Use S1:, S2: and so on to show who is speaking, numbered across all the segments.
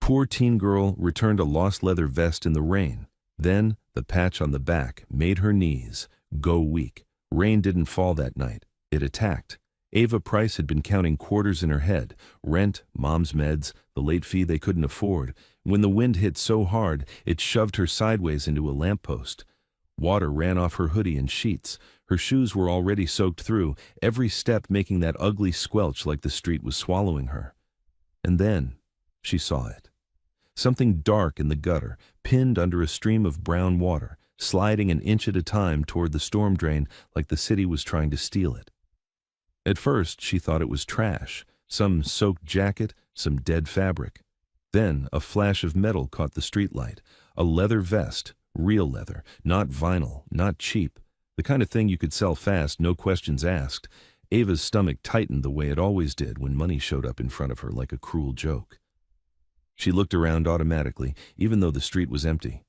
S1: poor teen girl returned a lost leather vest in the rain. Then, the patch on the back made her knees go weak. Rain didn't fall that night. It attacked. Ava Price had been counting quarters in her head. Rent, mom's meds, the late fee they couldn't afford. When the wind hit so hard, it shoved her sideways into a lamppost. Water ran off her hoodie and sheets. Her shoes were already soaked through, every step making that ugly squelch like the street was swallowing her. And then, she saw it. Something dark in the gutter, pinned under a stream of brown water, sliding an inch at a time toward the storm drain like the city was trying to steal it. At first, she thought it was trash, some soaked jacket, some dead fabric. Then, a flash of metal caught the streetlight, a leather vest, real leather, not vinyl, not cheap, the kind of thing you could sell fast, no questions asked. Ava's stomach tightened the way it always did when money showed up in front of her like a cruel joke. She looked around automatically, even though the street was empty.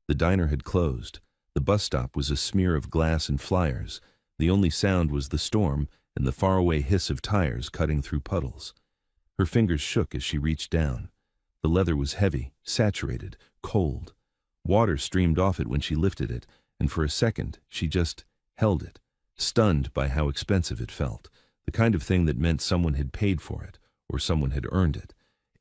S1: The diner had closed. The bus stop was a smear of glass and flyers. The only sound was the storm and the faraway hiss of tires cutting through puddles. Her fingers shook as she reached down. The leather was heavy, saturated, cold. Water streamed off it when she lifted it, and for a second she just held it, stunned by how expensive it felt, the kind of thing that meant someone had paid for it, or someone had earned it.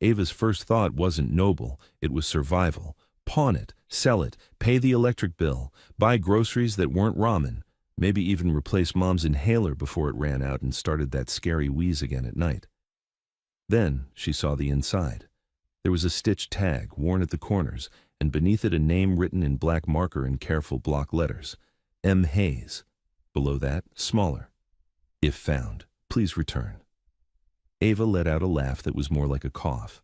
S1: Ava's first thought wasn't noble, it was survival. Pawn it, sell it, pay the electric bill, buy groceries that weren't ramen, maybe even replace mom's inhaler before it ran out and started that scary wheeze again at night. Then she saw the inside. There was a stitched tag worn at the corners, and beneath it a name written in black marker in careful block letters. M. Hayes. Below that, smaller. If found, please return. Ava let out a laugh that was more like a cough.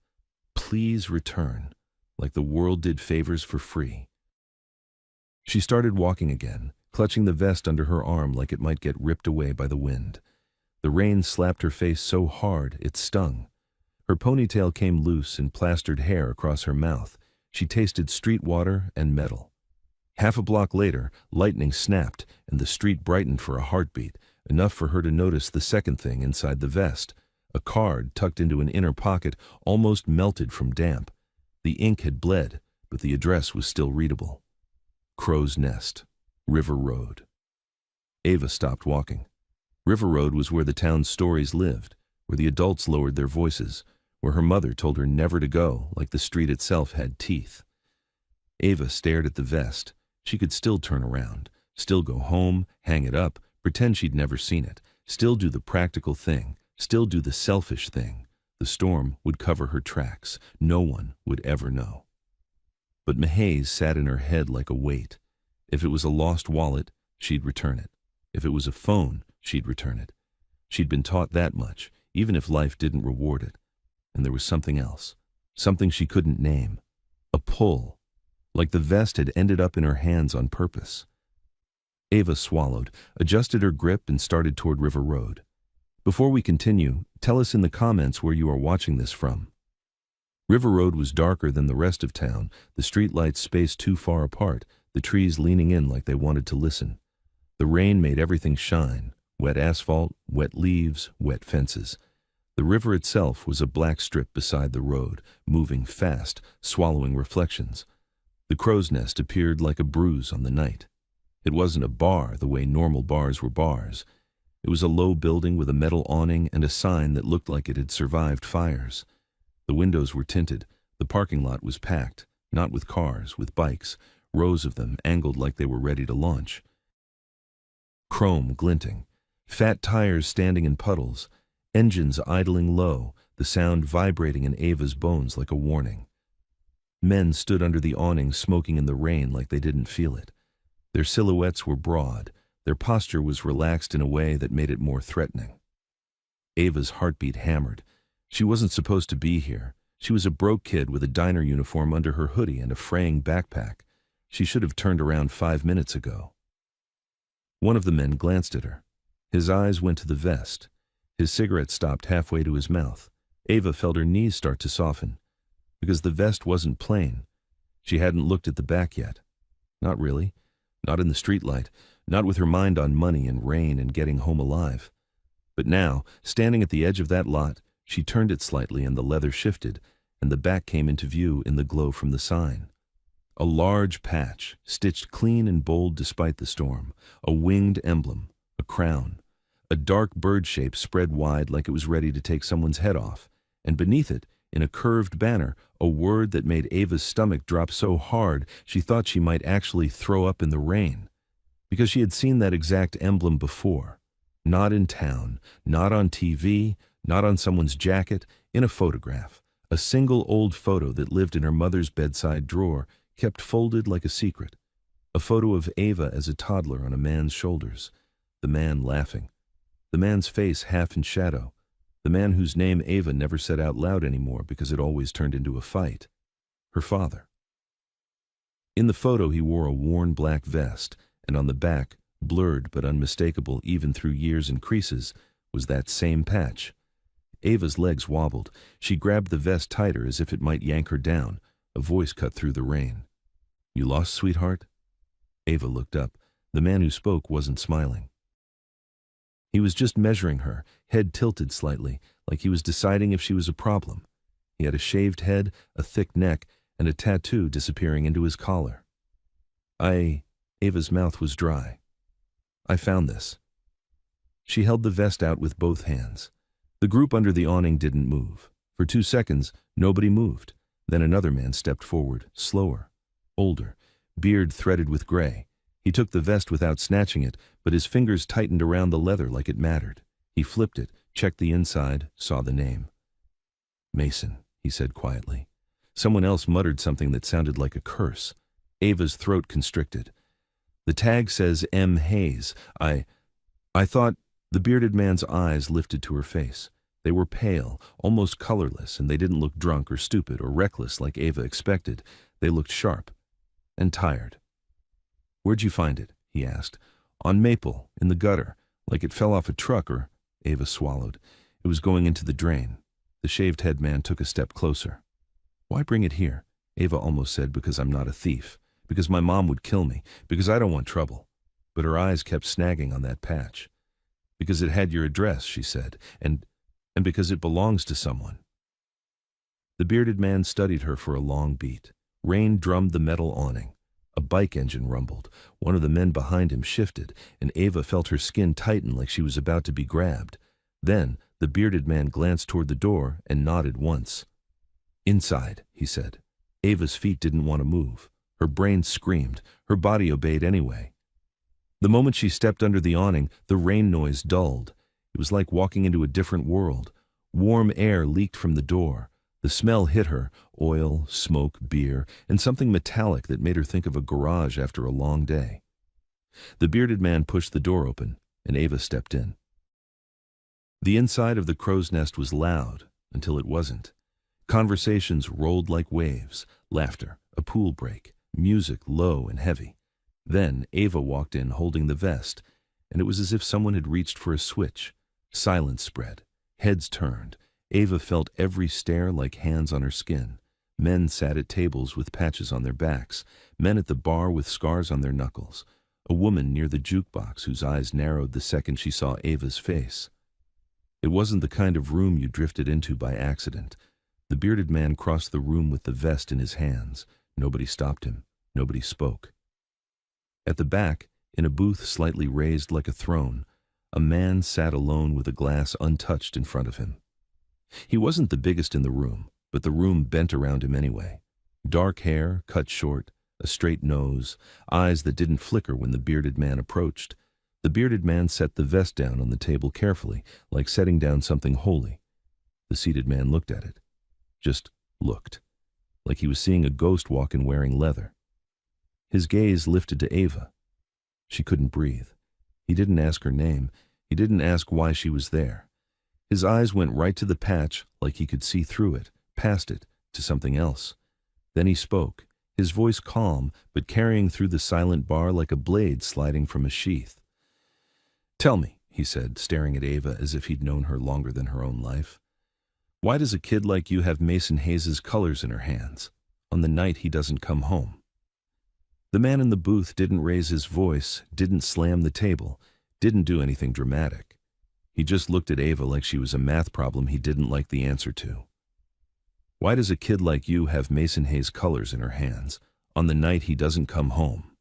S1: Please return, like the world did favors for free. She started walking again, clutching the vest under her arm like it might get ripped away by the wind. The rain slapped her face so hard it stung. Her ponytail came loose and plastered hair across her mouth. She tasted street water and metal. Half a block later, lightning snapped and the street brightened for a heartbeat, enough for her to notice the second thing inside the vest. A card tucked into an inner pocket, almost melted from damp. The ink had bled, but the address was still readable. Crow's Nest, River Road. Ava stopped walking. River Road was where the town's stories lived, where the adults lowered their voices, where her mother told her never to go, like the street itself had teeth. Ava stared at the vest. She could still turn around, still go home, hang it up, pretend she'd never seen it, still do the practical thing, still do the selfish thing. The storm would cover her tracks. No one would ever know. But Mahays sat in her head like a weight. If it was a lost wallet, she'd return it. If it was a phone, she'd return it. She'd been taught that much, even if life didn't reward it. And there was something else, something she couldn't name. A pull, like the vest had ended up in her hands on purpose. Ava swallowed, adjusted her grip, and started toward River Road. Before we continue, tell us in the comments where you are watching this from. River Road was darker than the rest of town, the streetlights spaced too far apart, the trees leaning in like they wanted to listen. The rain made everything shine, wet asphalt, wet leaves, wet fences. The river itself was a black strip beside the road, moving fast, swallowing reflections. The Crow's Nest appeared like a bruise on the night. It wasn't a bar the way normal bars were bars. It was a low building with a metal awning and a sign that looked like it had survived fires. The windows were tinted. The parking lot was packed, not with cars, with bikes, rows of them angled like they were ready to launch. Chrome glinting, fat tires standing in puddles, engines idling low, the sound vibrating in Ava's bones like a warning. Men stood under the awning smoking in the rain like they didn't feel it. Their silhouettes were broad. Their posture was relaxed in a way that made it more threatening. Ava's heartbeat hammered. She wasn't supposed to be here. She was a broke kid with a diner uniform under her hoodie and a fraying backpack. She should have turned around 5 minutes ago. One of the men glanced at her. His eyes went to the vest. His cigarette stopped halfway to his mouth. Ava felt her knees start to soften. Because the vest wasn't plain. She hadn't looked at the back yet. Not really. Not in the streetlight. Not with her mind on money and rain and getting home alive. But now, standing at the edge of that lot, she turned it slightly and the leather shifted, and the back came into view in the glow from the sign. A large patch, stitched clean and bold despite the storm, a winged emblem, a crown. A dark bird shape spread wide like it was ready to take someone's head off, and beneath it, in a curved banner, a word that made Ava's stomach drop so hard she thought she might actually throw up in the rain. Because she had seen that exact emblem before. Not in town, not on TV, not on someone's jacket, in a photograph. A single old photo that lived in her mother's bedside drawer, kept folded like a secret. A photo of Ava as a toddler on a man's shoulders. The man laughing. The man's face half in shadow. The man whose name Ava never said out loud anymore because it always turned into a fight. Her father. In the photo he wore a worn black vest, and on the back, blurred but unmistakable even through years and creases, was that same patch. Ava's legs wobbled. She grabbed the vest tighter as if it might yank her down. A voice cut through the rain. "You lost, sweetheart?" Ava looked up. The man who spoke wasn't smiling. He was just measuring her, head tilted slightly, like he was deciding if she was a problem. He had a shaved head, a thick neck, and a tattoo disappearing into his collar. Ava's mouth was dry. "I found this." She held the vest out with both hands. The group under the awning didn't move. For 2 seconds, nobody moved. Then another man stepped forward, slower, older, beard threaded with gray. He took the vest without snatching it, but his fingers tightened around the leather like it mattered. He flipped it, checked the inside, saw the name. "Mason," he said quietly. Someone else muttered something that sounded like a curse. Ava's throat constricted. "The tag says M. Hayes. I thought..." The bearded man's eyes lifted to her face. They were pale, almost colorless, and they didn't look drunk or stupid or reckless like Ava expected. They looked sharp and tired. "Where'd you find it?" he asked. "On Maple, in the gutter, like it fell off a truck or..." Ava swallowed. It was going into the drain. The shaved-head man took a step closer. "Why bring it here?" Ava almost said, "Because I'm not a thief. Because my mom would kill me. Because I don't want trouble." But her eyes kept snagging on that patch. "Because it had your address," she said, and because it belongs to someone." The bearded man studied her for a long beat. Rain drummed the metal awning. A bike engine rumbled. One of the men behind him shifted, and Ava felt her skin tighten like she was about to be grabbed. Then the bearded man glanced toward the door and nodded once. "Inside," he said. Ava's feet didn't want to move. Her brain screamed. Her body obeyed anyway. The moment she stepped under the awning, the rain noise dulled. It was like walking into a different world. Warm air leaked from the door. The smell hit her, oil, smoke, beer, and something metallic that made her think of a garage after a long day. The bearded man pushed the door open, and Ava stepped in. The inside of the crow's nest was loud, until it wasn't. Conversations rolled like waves, laughter, a pool break, music low and heavy. Then Ava walked in holding the vest, and it was as if someone had reached for a switch. Silence spread. Heads turned. Ava felt every stare like hands on her skin. Men sat at tables with patches on their backs, men at the bar with scars on their knuckles, a woman near the jukebox whose eyes narrowed the second she saw Ava's face. It wasn't the kind of room you drifted into by accident. The bearded man crossed the room with the vest in his hands. Nobody stopped him. Nobody spoke. At the back, in a booth slightly raised like a throne, a man sat alone with a glass untouched in front of him. He wasn't the biggest in the room, but the room bent around him anyway. Dark hair, cut short, a straight nose, eyes that didn't flicker when the bearded man approached. The bearded man set the vest down on the table carefully, like setting down something holy. The seated man looked at it. Just looked. Like he was seeing a ghost walk in wearing leather. His gaze lifted to Ava. She couldn't breathe. He didn't ask her name. He didn't ask why she was there. His eyes went right to the patch, like he could see through it, past it, to something else. Then he spoke, his voice calm, but carrying through the silent bar like a blade sliding from a sheath. "Tell me," he said, staring at Ava as if he'd known her longer than her own life. "Why does a kid like you have Mason Hayes's colors in her hands, on the night he doesn't come home?" The man in the booth didn't raise his voice, didn't slam the table, didn't do anything dramatic. He just looked at Ava like she was a math problem he didn't like the answer to. Why does a kid like you have Mason Hayes' colors in her hands on the night he doesn't come home?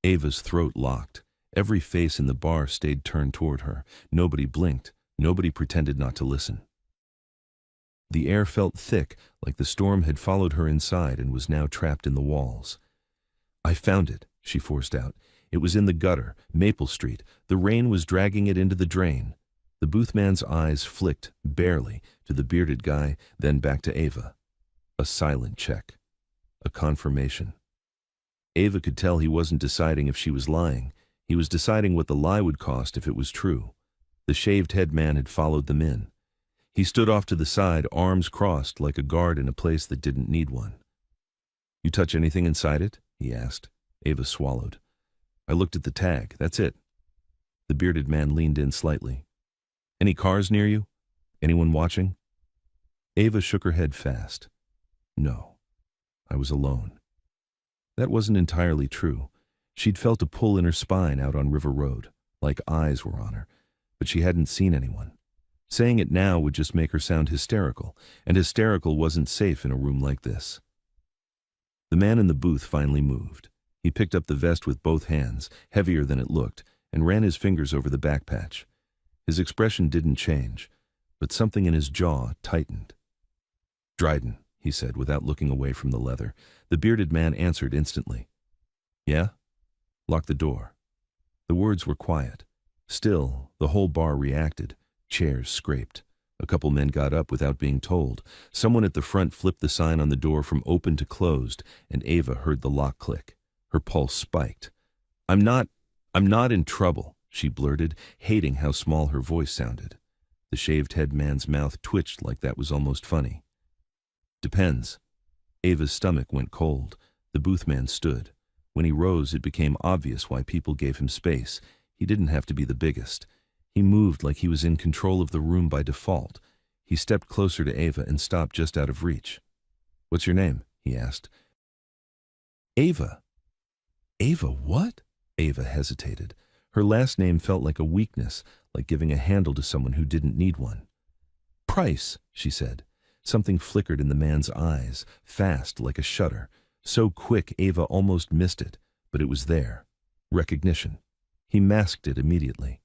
S1: Ava's throat locked. Every face in the bar stayed turned toward her. Nobody blinked. Nobody pretended not to listen. The air felt thick, like the storm had followed her inside and was now trapped in the walls. I found it, she forced out. It was in the gutter, Maple Street. The rain was dragging it into the drain. The boothman's eyes flicked, barely, to the bearded guy, then back to Ava. A silent check. A confirmation. Ava could tell he wasn't deciding if she was lying. He was deciding what the lie would cost if it was true. The shaved-head man had followed them in. He stood off to the side, arms crossed, like a guard in a place that didn't need one. "You touch anything inside it?" he asked. Ava swallowed. "I looked at the tag, that's it." The bearded man leaned in slightly. "Any cars near you? Anyone watching?" Ava shook her head fast. "No, I was alone." That wasn't entirely true. She'd felt a pull in her spine out on River Road, like eyes were on her, but she hadn't seen anyone. Saying it now would just make her sound hysterical, and hysterical wasn't safe in a room like this. The man in the booth finally moved. He picked up the vest with both hands, heavier than it looked, and ran his fingers over the back patch. His expression didn't change, but something in his jaw tightened. "Dryden," he said without looking away from the leather. The bearded man answered instantly. "Yeah?" "Lock the door." The words were quiet. Still, the whole bar reacted. Chairs scraped. A couple men got up without being told. Someone at the front flipped the sign on the door from open to closed, and Ava heard the lock click. Her pulse spiked. I'm not in trouble," she blurted, hating how small her voice sounded. The shaved-head man's mouth twitched like that was almost funny. "Depends." Ava's stomach went cold. The boothman stood. When he rose, it became obvious why people gave him space. He didn't have to be the biggest. He moved like he was in control of the room by default. He stepped closer to Ava and stopped just out of reach. "What's your name?" he asked. "Ava." "Ava what?" Ava hesitated. Her last name felt like a weakness, like giving a handle to someone who didn't need one. "Price," she said. Something flickered in the man's eyes, fast like a shutter. So quick Ava almost missed it, but it was there. Recognition. He masked it immediately.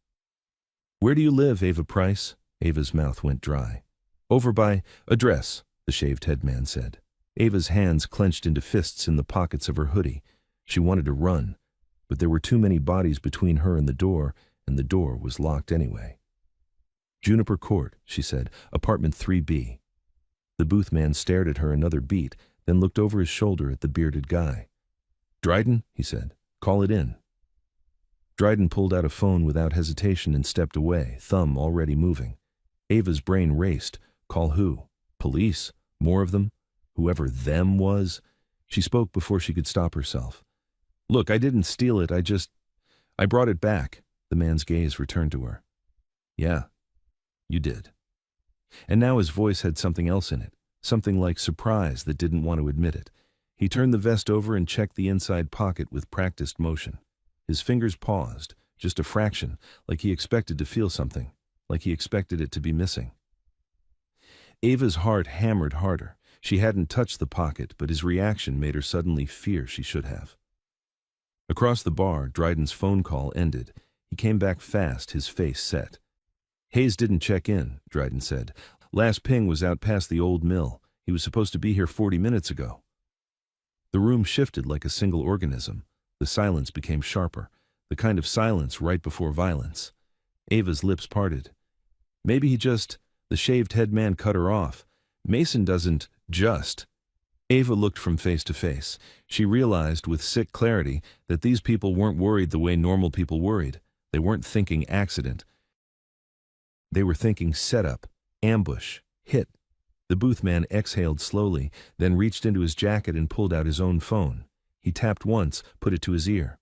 S1: "Where do you live, Ava Price?" Ava's mouth went dry. "Over by address," the shaved-head man said. Ava's hands clenched into fists in the pockets of her hoodie. She wanted to run, but there were too many bodies between her and the door was locked anyway. "Juniper Court," she said, "apartment 3B. The boothman stared at her another beat, then looked over his shoulder at the bearded guy. "Dryden," he said, "call it in." Dryden pulled out a phone without hesitation and stepped away, thumb already moving. Ava's brain raced. Call who? Police? More of them? Whoever them was? She spoke before she could stop herself. "Look, I didn't steal it, I brought it back." The man's gaze returned to her. "Yeah, you did." And now his voice had something else in it, something like surprise that didn't want to admit it. He turned the vest over and checked the inside pocket with practiced motion. His fingers paused, just a fraction, like he expected to feel something, like he expected it to be missing. Ava's heart hammered harder. She hadn't touched the pocket, but his reaction made her suddenly fear she should have. Across the bar, Dryden's phone call ended. He came back fast, his face set. "Hayes didn't check in," Dryden said. "Last ping was out past the old mill. He was supposed to be here 40 minutes ago." The room shifted like a single organism. The silence became sharper, the kind of silence right before violence. Ava's lips parted. "Maybe the shaved-head man cut her off. Mason doesn't just." Ava looked from face to face. She realized with sick clarity that these people weren't worried the way normal people worried. They weren't thinking accident. They were thinking setup, ambush, hit. The boothman exhaled slowly, then reached into his jacket and pulled out his own phone. He tapped once, put it to his ear.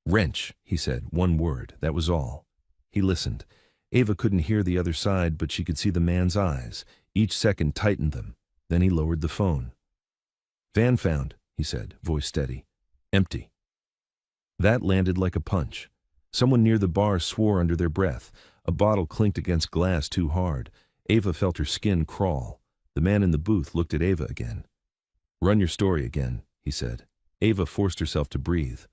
S1: "Wrench," he said, one word, that was all. He listened. Ava couldn't hear the other side, but she could see the man's eyes. Each second tightened them. Then he lowered the phone. "Van found," he said, voice steady. "Empty." That landed like a punch. Someone near the bar swore under their breath. A bottle clinked against glass too hard. Ava felt her skin crawl. The man in the booth looked at Ava again. "Run your story again," he said. Ava forced herself to breathe.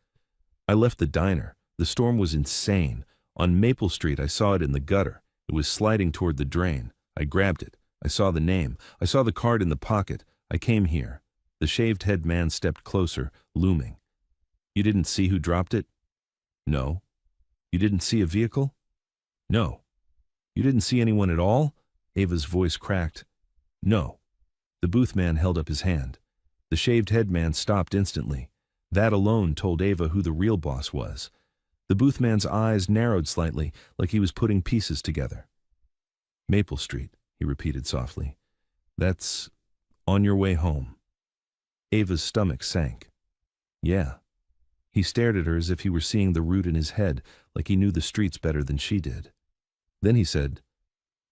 S1: "I left the diner. The storm was insane. On Maple Street, I saw it in the gutter. It was sliding toward the drain. I grabbed it. I saw the name. I saw the card in the pocket. I came here." The shaved-head man stepped closer, looming. "You didn't see who dropped it?" "No." "You didn't see a vehicle?" "No." "You didn't see anyone at all?" Ava's voice cracked. "No." The booth man held up his hand. The shaved-head man stopped instantly. That alone told Ava who the real boss was. The booth man's eyes narrowed slightly, like he was putting pieces together. "Maple Street," he repeated softly. "That's on your way home." Ava's stomach sank. "Yeah." He stared at her as if he were seeing the route in his head, like he knew the streets better than she did. Then he said,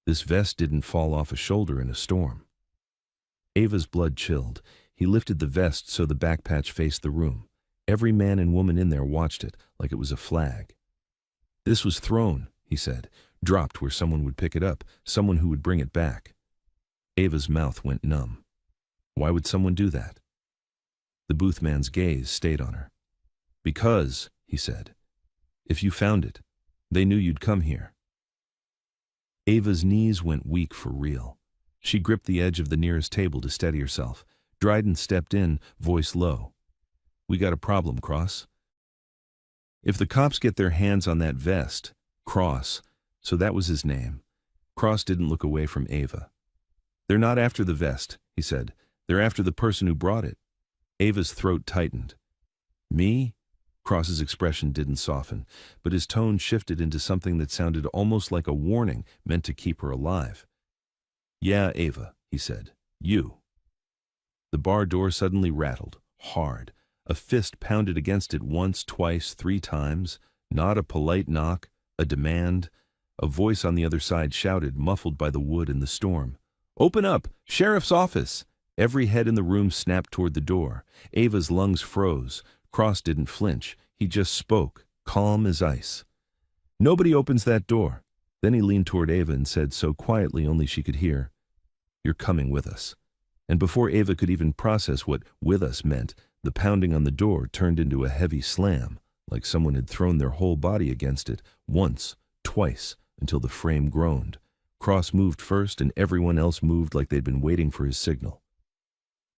S1: "This vest didn't fall off a shoulder in a storm." Ava's blood chilled. He lifted the vest so the back patch faced the room. Every man and woman in there watched it, like it was a flag. "This was thrown," he said, "dropped where someone would pick it up, someone who would bring it back." Ava's mouth went numb. Why would someone do that? The booth man's gaze stayed on her. "Because," he said, "if you found it, they knew you'd come here." Ava's knees went weak for real. She gripped the edge of the nearest table to steady herself. Dryden stepped in, voice low. "We got a problem, Cross. If the cops get their hands on that vest," Cross, so that was his name. Cross didn't look away from Ava. "They're not after the vest," he said. "They're after the person who brought it." Ava's throat tightened. "Me?" Cross's expression didn't soften, but his tone shifted into something that sounded almost like a warning meant to keep her alive. "Yeah, Ava," he said. "You." The bar door suddenly rattled, hard. A fist pounded against it once, twice, 3 times. Not a polite knock, a demand. A voice on the other side shouted, muffled by the wood and the storm. "Open up! Sheriff's office!" Every head in the room snapped toward the door. Ava's lungs froze. Cross didn't flinch. He just spoke, calm as ice. "Nobody opens that door." Then he leaned toward Ava and said so quietly only she could hear, "You're coming with us." And before Ava could even process what "with us" meant, the pounding on the door turned into a heavy slam, like someone had thrown their whole body against it, once, twice, until the frame groaned. Cross moved first, and everyone else moved like they'd been waiting for his signal.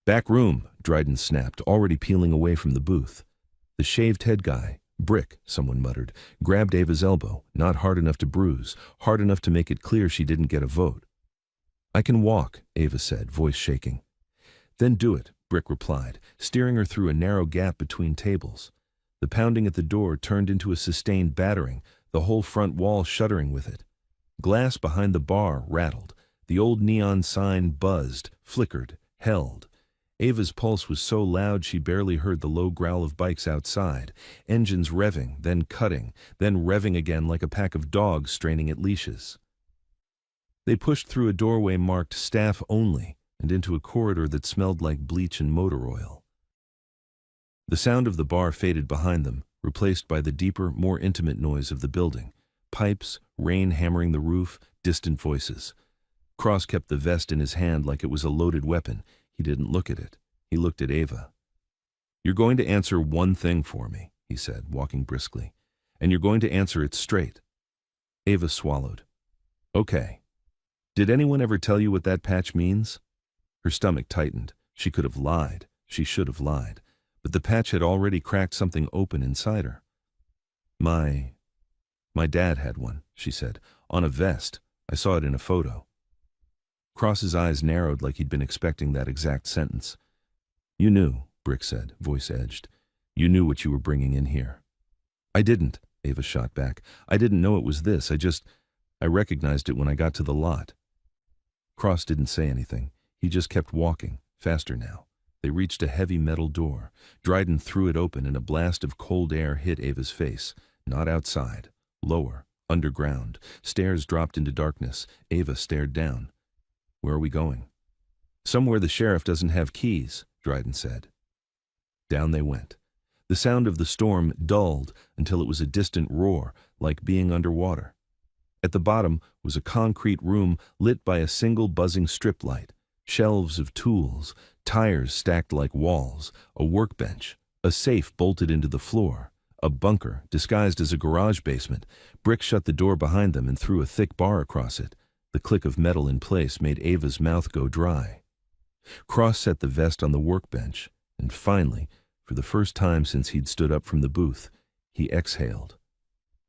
S1: "Back room," Dryden snapped, already peeling away from the booth. The shaved-head guy, Brick, someone muttered, grabbed Ava's elbow, not hard enough to bruise, hard enough to make it clear she didn't get a vote. "I can walk," Ava said, voice shaking. "Then do it," Brick replied, steering her through a narrow gap between tables. The pounding at the door turned into a sustained battering, the whole front wall shuddering with it. Glass behind the bar rattled. The old neon sign buzzed, flickered, held. Ava's pulse was so loud she barely heard the low growl of bikes outside, engines revving, then cutting, then revving again like a pack of dogs straining at leashes. They pushed through a doorway marked "Staff Only" and into a corridor that smelled like bleach and motor oil. The sound of the bar faded behind them, replaced by the deeper, more intimate noise of the building. Pipes, rain hammering the roof, distant voices. Cross kept the vest in his hand like it was a loaded weapon. He didn't look at it. He looked at Ava. "You're going to answer one thing for me," he said, walking briskly. "And you're going to answer it straight." Ava swallowed. "Okay. Did anyone ever tell you what that patch means?" Her stomach tightened. She could have lied. She should have lied. But the patch had already cracked something open inside her. My dad had one," she said, "on a vest. I saw it in a photo." Cross's eyes narrowed like he'd been expecting that exact sentence. "You knew," Brick said, voice edged. "You knew what you were bringing in here." "I didn't," Ava shot back. "I didn't know it was this. I recognized it when I got to the lot." Cross didn't say anything. He just kept walking, faster now. They reached a heavy metal door. Dryden threw it open and a blast of cold air hit Ava's face. Not outside. Lower. Underground. Stairs dropped into darkness. Ava stared down. "Where are we going?" "Somewhere the sheriff doesn't have keys," Dryden said. Down they went. The sound of the storm dulled until it was a distant roar, like being underwater. At the bottom was a concrete room lit by a single buzzing strip light. Shelves of tools, tires stacked like walls, a workbench, a safe bolted into the floor, a bunker disguised as a garage basement. Brick shut the door behind them and threw a thick bar across it. The click of metal in place made Ava's mouth go dry. Cross set the vest on the workbench, and finally, for the first time since he'd stood up from the booth, he exhaled.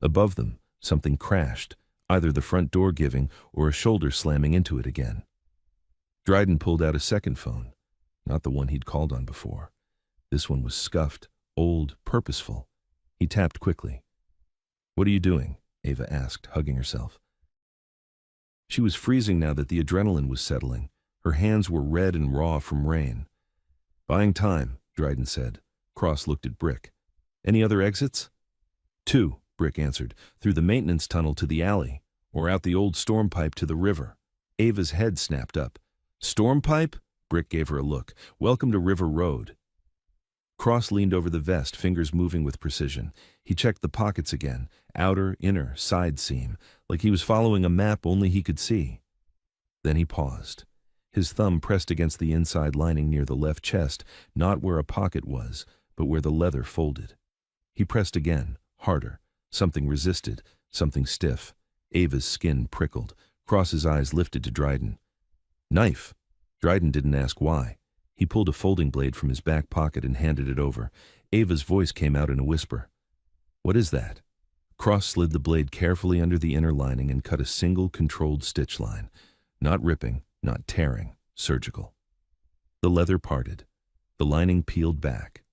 S1: Above them, something crashed, either the front door giving or a shoulder slamming into it again. Dryden pulled out a second phone, not the one he'd called on before. This one was scuffed, old, purposeful. He tapped quickly. "What are you doing?" Ava asked, hugging herself. She was freezing now that the adrenaline was settling. Her hands were red and raw from rain. "Buying time," Dryden said. Cross looked at Brick. "Any other exits?" "Two," Brick answered, "through the maintenance tunnel to the alley, or out the old storm pipe to the river." Ava's head snapped up. "Storm pipe?" Brick gave her a look. "Welcome to River Road." Cross leaned over the vest, fingers moving with precision. He checked the pockets again, outer, inner, side seam, like he was following a map only he could see. Then he paused. His thumb pressed against the inside lining near the left chest, not where a pocket was, but where the leather folded. He pressed again, harder. Something resisted, something stiff. Ava's skin prickled. Cross's eyes lifted to Dryden. "Knife." Dryden didn't ask why. He pulled a folding blade from his back pocket and handed it over. Ava's voice came out in a whisper. "What is that?" Cross slid the blade carefully under the inner lining and cut a single controlled stitch line. Not ripping, not tearing, surgical. The leather parted. The lining peeled back.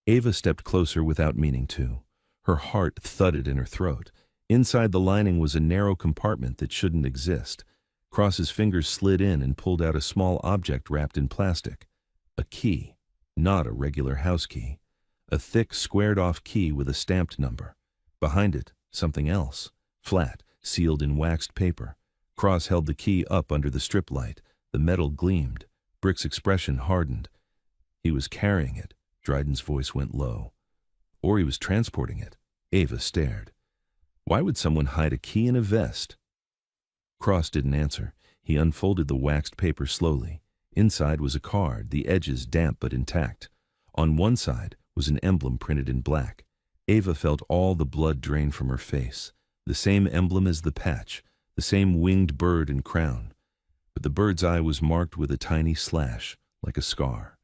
S1: Ava stepped closer without meaning to. Her heart thudded in her throat. Inside the lining was a narrow compartment that shouldn't exist. Cross's fingers slid in and pulled out a small object wrapped in plastic. A key, not a regular house key. A thick, squared-off key with a stamped number. Behind it, something else, flat, sealed in waxed paper. Cross held the key up under the strip light. The metal gleamed. Brick's expression hardened. He was carrying it. Dryden's voice went low. Or he was transporting it. Ava stared. Why would someone hide a key in a vest? Cross didn't answer. He unfolded the waxed paper slowly. Inside was a card, the edges damp but intact. On one side was an emblem printed in black. Ava felt all the blood drain from her face. The same emblem as the patch, the same winged bird and crown. But the bird's eye was marked with a tiny slash, like a scar.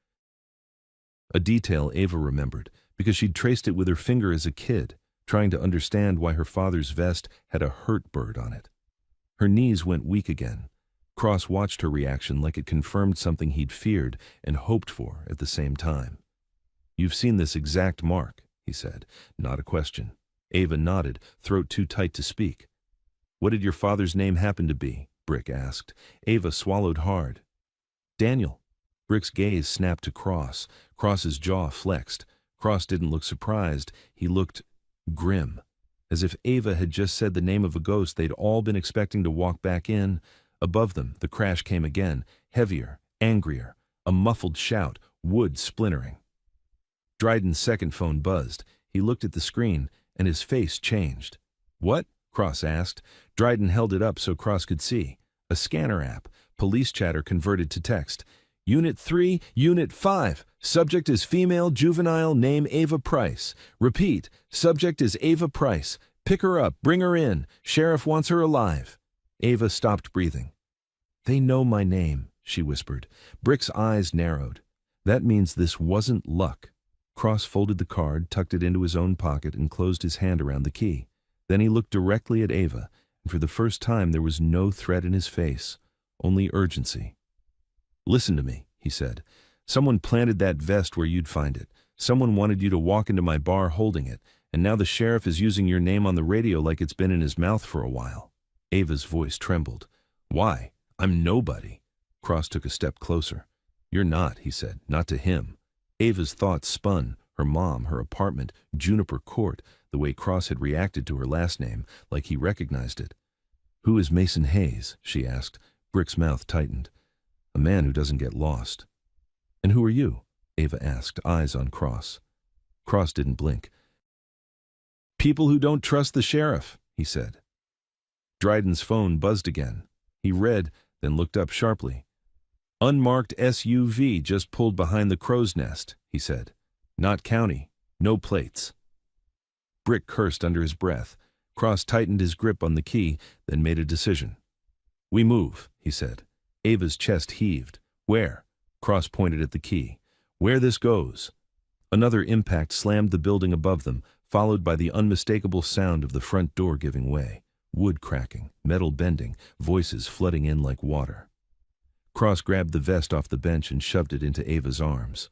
S1: A detail Ava remembered, because she'd traced it with her finger as a kid, trying to understand why her father's vest had a hurt bird on it. Her knees went weak again. Cross watched her reaction like it confirmed something he'd feared and hoped for at the same time. "You've seen this exact mark," he said. Not a question. Ava nodded, throat too tight to speak. "What did your father's name happen to be?" Brick asked. Ava swallowed hard. "Daniel." Brick's gaze snapped to Cross. Cross's jaw flexed. Cross didn't look surprised. He looked grim. As if Ava had just said the name of a ghost they'd all been expecting to walk back in. Above them, the crash came again, heavier, angrier, a muffled shout, wood splintering. Dryden's second phone buzzed. He looked at the screen, and his face changed. "What?" Cross asked. Dryden held it up so Cross could see. A scanner app, police chatter converted to text. "Unit 3, Unit 5. Subject is female, juvenile, name Ava Price. Repeat, subject is Ava Price. Pick her up, bring her in. Sheriff wants her alive." Ava stopped breathing. "They know my name," she whispered. Brick's eyes narrowed. That means this wasn't luck. Cross folded the card, tucked it into his own pocket, and closed his hand around the key. Then he looked directly at Ava, and for the first time there was no threat in his face, only urgency. "Listen to me," he said. "Someone planted that vest where you'd find it. Someone wanted you to walk into my bar holding it, and now the sheriff is using your name on the radio like it's been in his mouth for a while." Ava's voice trembled. "Why? I'm nobody." Cross took a step closer. "You're not," he said, "not to him." Ava's thoughts spun. Her mom, her apartment, Juniper Court, the way Cross had reacted to her last name, like he recognized it. "Who is Mason Hayes?" she asked. Brick's mouth tightened. "A man who doesn't get lost." "And who are you?" Ava asked, eyes on Cross. Cross didn't blink. "People who don't trust the sheriff," he said. Dryden's phone buzzed again. He read, then looked up sharply. Unmarked SUV just pulled behind the crow's nest, he said. Not county. No plates. Brick cursed under his breath. Cross tightened his grip on the key, then made a decision. We move, he said. Ava's chest heaved. Where? Cross pointed at the key. Where this goes. Another impact slammed the building above them, followed by the unmistakable sound of the front door giving way. Wood cracking, metal bending, voices flooding in like water. Cross grabbed the vest off the bench and shoved it into Ava's arms.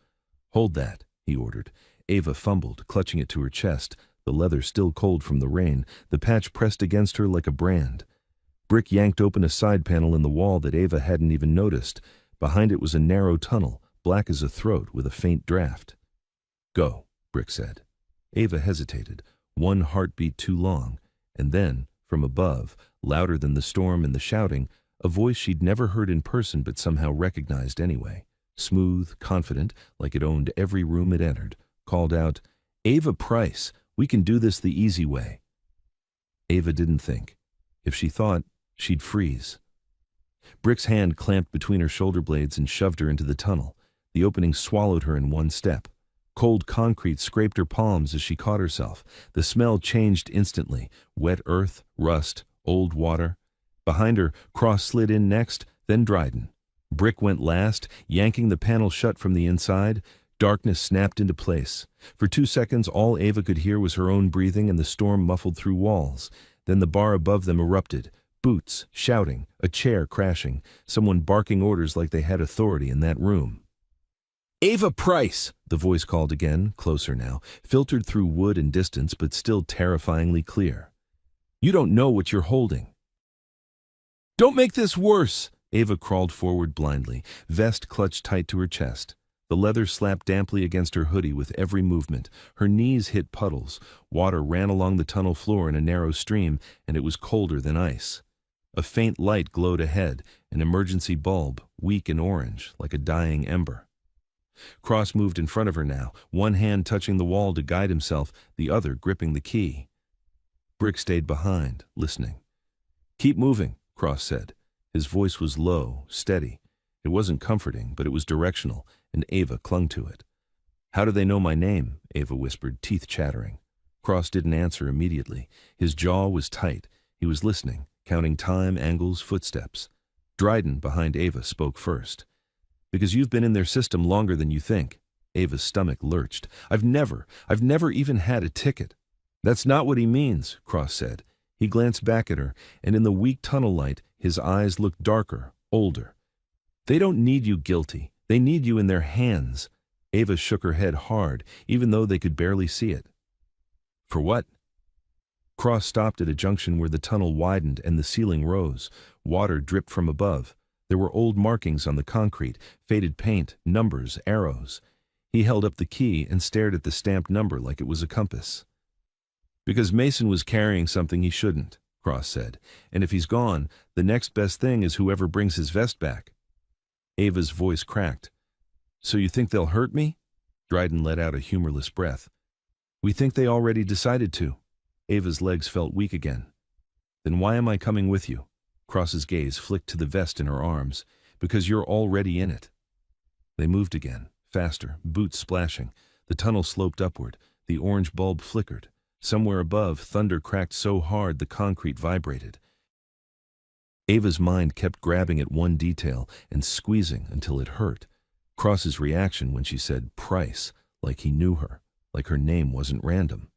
S1: Hold that, he ordered. Ava fumbled, clutching it to her chest, the leather still cold from the rain, the patch pressed against her like a brand. Brick yanked open a side panel in the wall that Ava hadn't even noticed. Behind it was a narrow tunnel, black as a throat with a faint draft. Go, Brick said. Ava hesitated, one heartbeat too long, and then, from above, louder than the storm and the shouting, a voice she'd never heard in person but somehow recognized anyway, smooth, confident, like it owned every room it entered, called out, Ava Price, we can do this the easy way. Ava didn't think. If she thought, she'd freeze. Brick's hand clamped between her shoulder blades and shoved her into the tunnel. The opening swallowed her in one step. Cold concrete scraped her palms as she caught herself. The smell changed instantly. Wet earth, rust, old water. Behind her, Cross slid in next, then Dryden. Brick went last, yanking the panel shut from the inside. Darkness snapped into place. For 2 seconds, all Ava could hear was her own breathing and the storm muffled through walls. Then the bar above them erupted. Boots, shouting, a chair crashing, someone barking orders like they had authority in that room. Ava Price, the voice called again, closer now, filtered through wood and distance but still terrifyingly clear. You don't know what you're holding. Don't make this worse! Ava crawled forward blindly, vest clutched tight to her chest. The leather slapped damply against her hoodie with every movement. Her knees hit puddles. Water ran along the tunnel floor in a narrow stream, and it was colder than ice. A faint light glowed ahead, an emergency bulb, weak and orange, like a dying ember. Cross moved in front of her now, one hand touching the wall to guide himself, the other gripping the key. Brick stayed behind, listening. Keep moving, Cross said. His voice was low, steady. It wasn't comforting, but it was directional, and Ava clung to it. How do they know my name? Ava whispered, teeth chattering. Cross didn't answer immediately. His jaw was tight. He was listening, counting time, angles, footsteps. Dryden, behind Ava, spoke first. Because you've been in their system longer than you think. Ava's stomach lurched. I've never even had a ticket. That's not what he means, Cross said. He glanced back at her, and in the weak tunnel light, his eyes looked darker, older. They don't need you guilty. They need you in their hands. Ava shook her head hard, even though they could barely see it. For what? Cross stopped at a junction where the tunnel widened and the ceiling rose. Water dripped from above. There were old markings on the concrete, faded paint, numbers, arrows. He held up the key and stared at the stamped number like it was a compass. Because Mason was carrying something he shouldn't, Cross said, and if he's gone, the next best thing is whoever brings his vest back. Ava's voice cracked. So you think they'll hurt me? Dryden let out a humorless breath. We think they already decided to. Ava's legs felt weak again. Then why am I coming with you? Cross's gaze flicked to the vest in her arms. Because you're already in it. They moved again, faster, boots splashing. The tunnel sloped upward. The orange bulb flickered. Somewhere above, thunder cracked so hard the concrete vibrated. Ava's mind kept grabbing at one detail and squeezing until it hurt. Cross's reaction when she said Price, like he knew her, like her name wasn't random.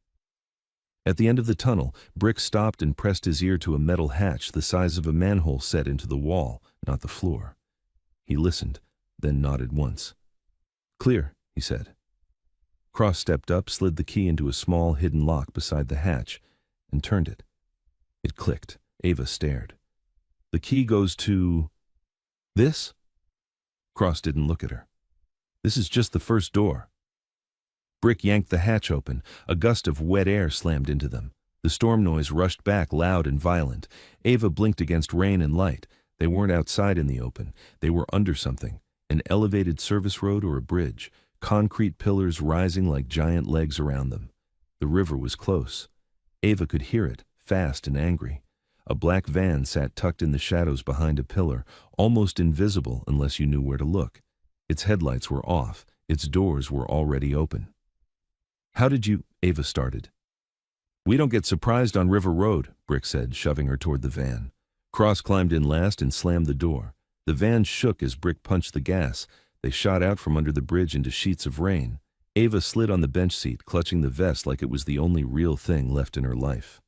S1: At the end of the tunnel, Brick stopped and pressed his ear to a metal hatch the size of a manhole set into the wall, not the floor. He listened, then nodded once. Clear, he said. Cross stepped up, slid the key into a small hidden lock beside the hatch, and turned it. It clicked. Ava stared. The key goes to... this? Cross didn't look at her. This is just the first door. Brick yanked the hatch open. A gust of wet air slammed into them. The storm noise rushed back, loud and violent. Ava blinked against rain and light. They weren't outside in the open. They were under something. An elevated service road or a bridge. Concrete pillars rising like giant legs around them. The river was close. Ava could hear it, fast and angry. A black van sat tucked in the shadows behind a pillar, almost invisible unless you knew where to look. Its headlights were off. Its doors were already open. "How did you—" Ava started. "We don't get surprised on River Road," Brick said, shoving her toward the van. Cross climbed in last and slammed the door. The van shook as Brick punched the gas. They shot out from under the bridge into sheets of rain. Ava slid on the bench seat, clutching the vest like it was the only real thing left in her life.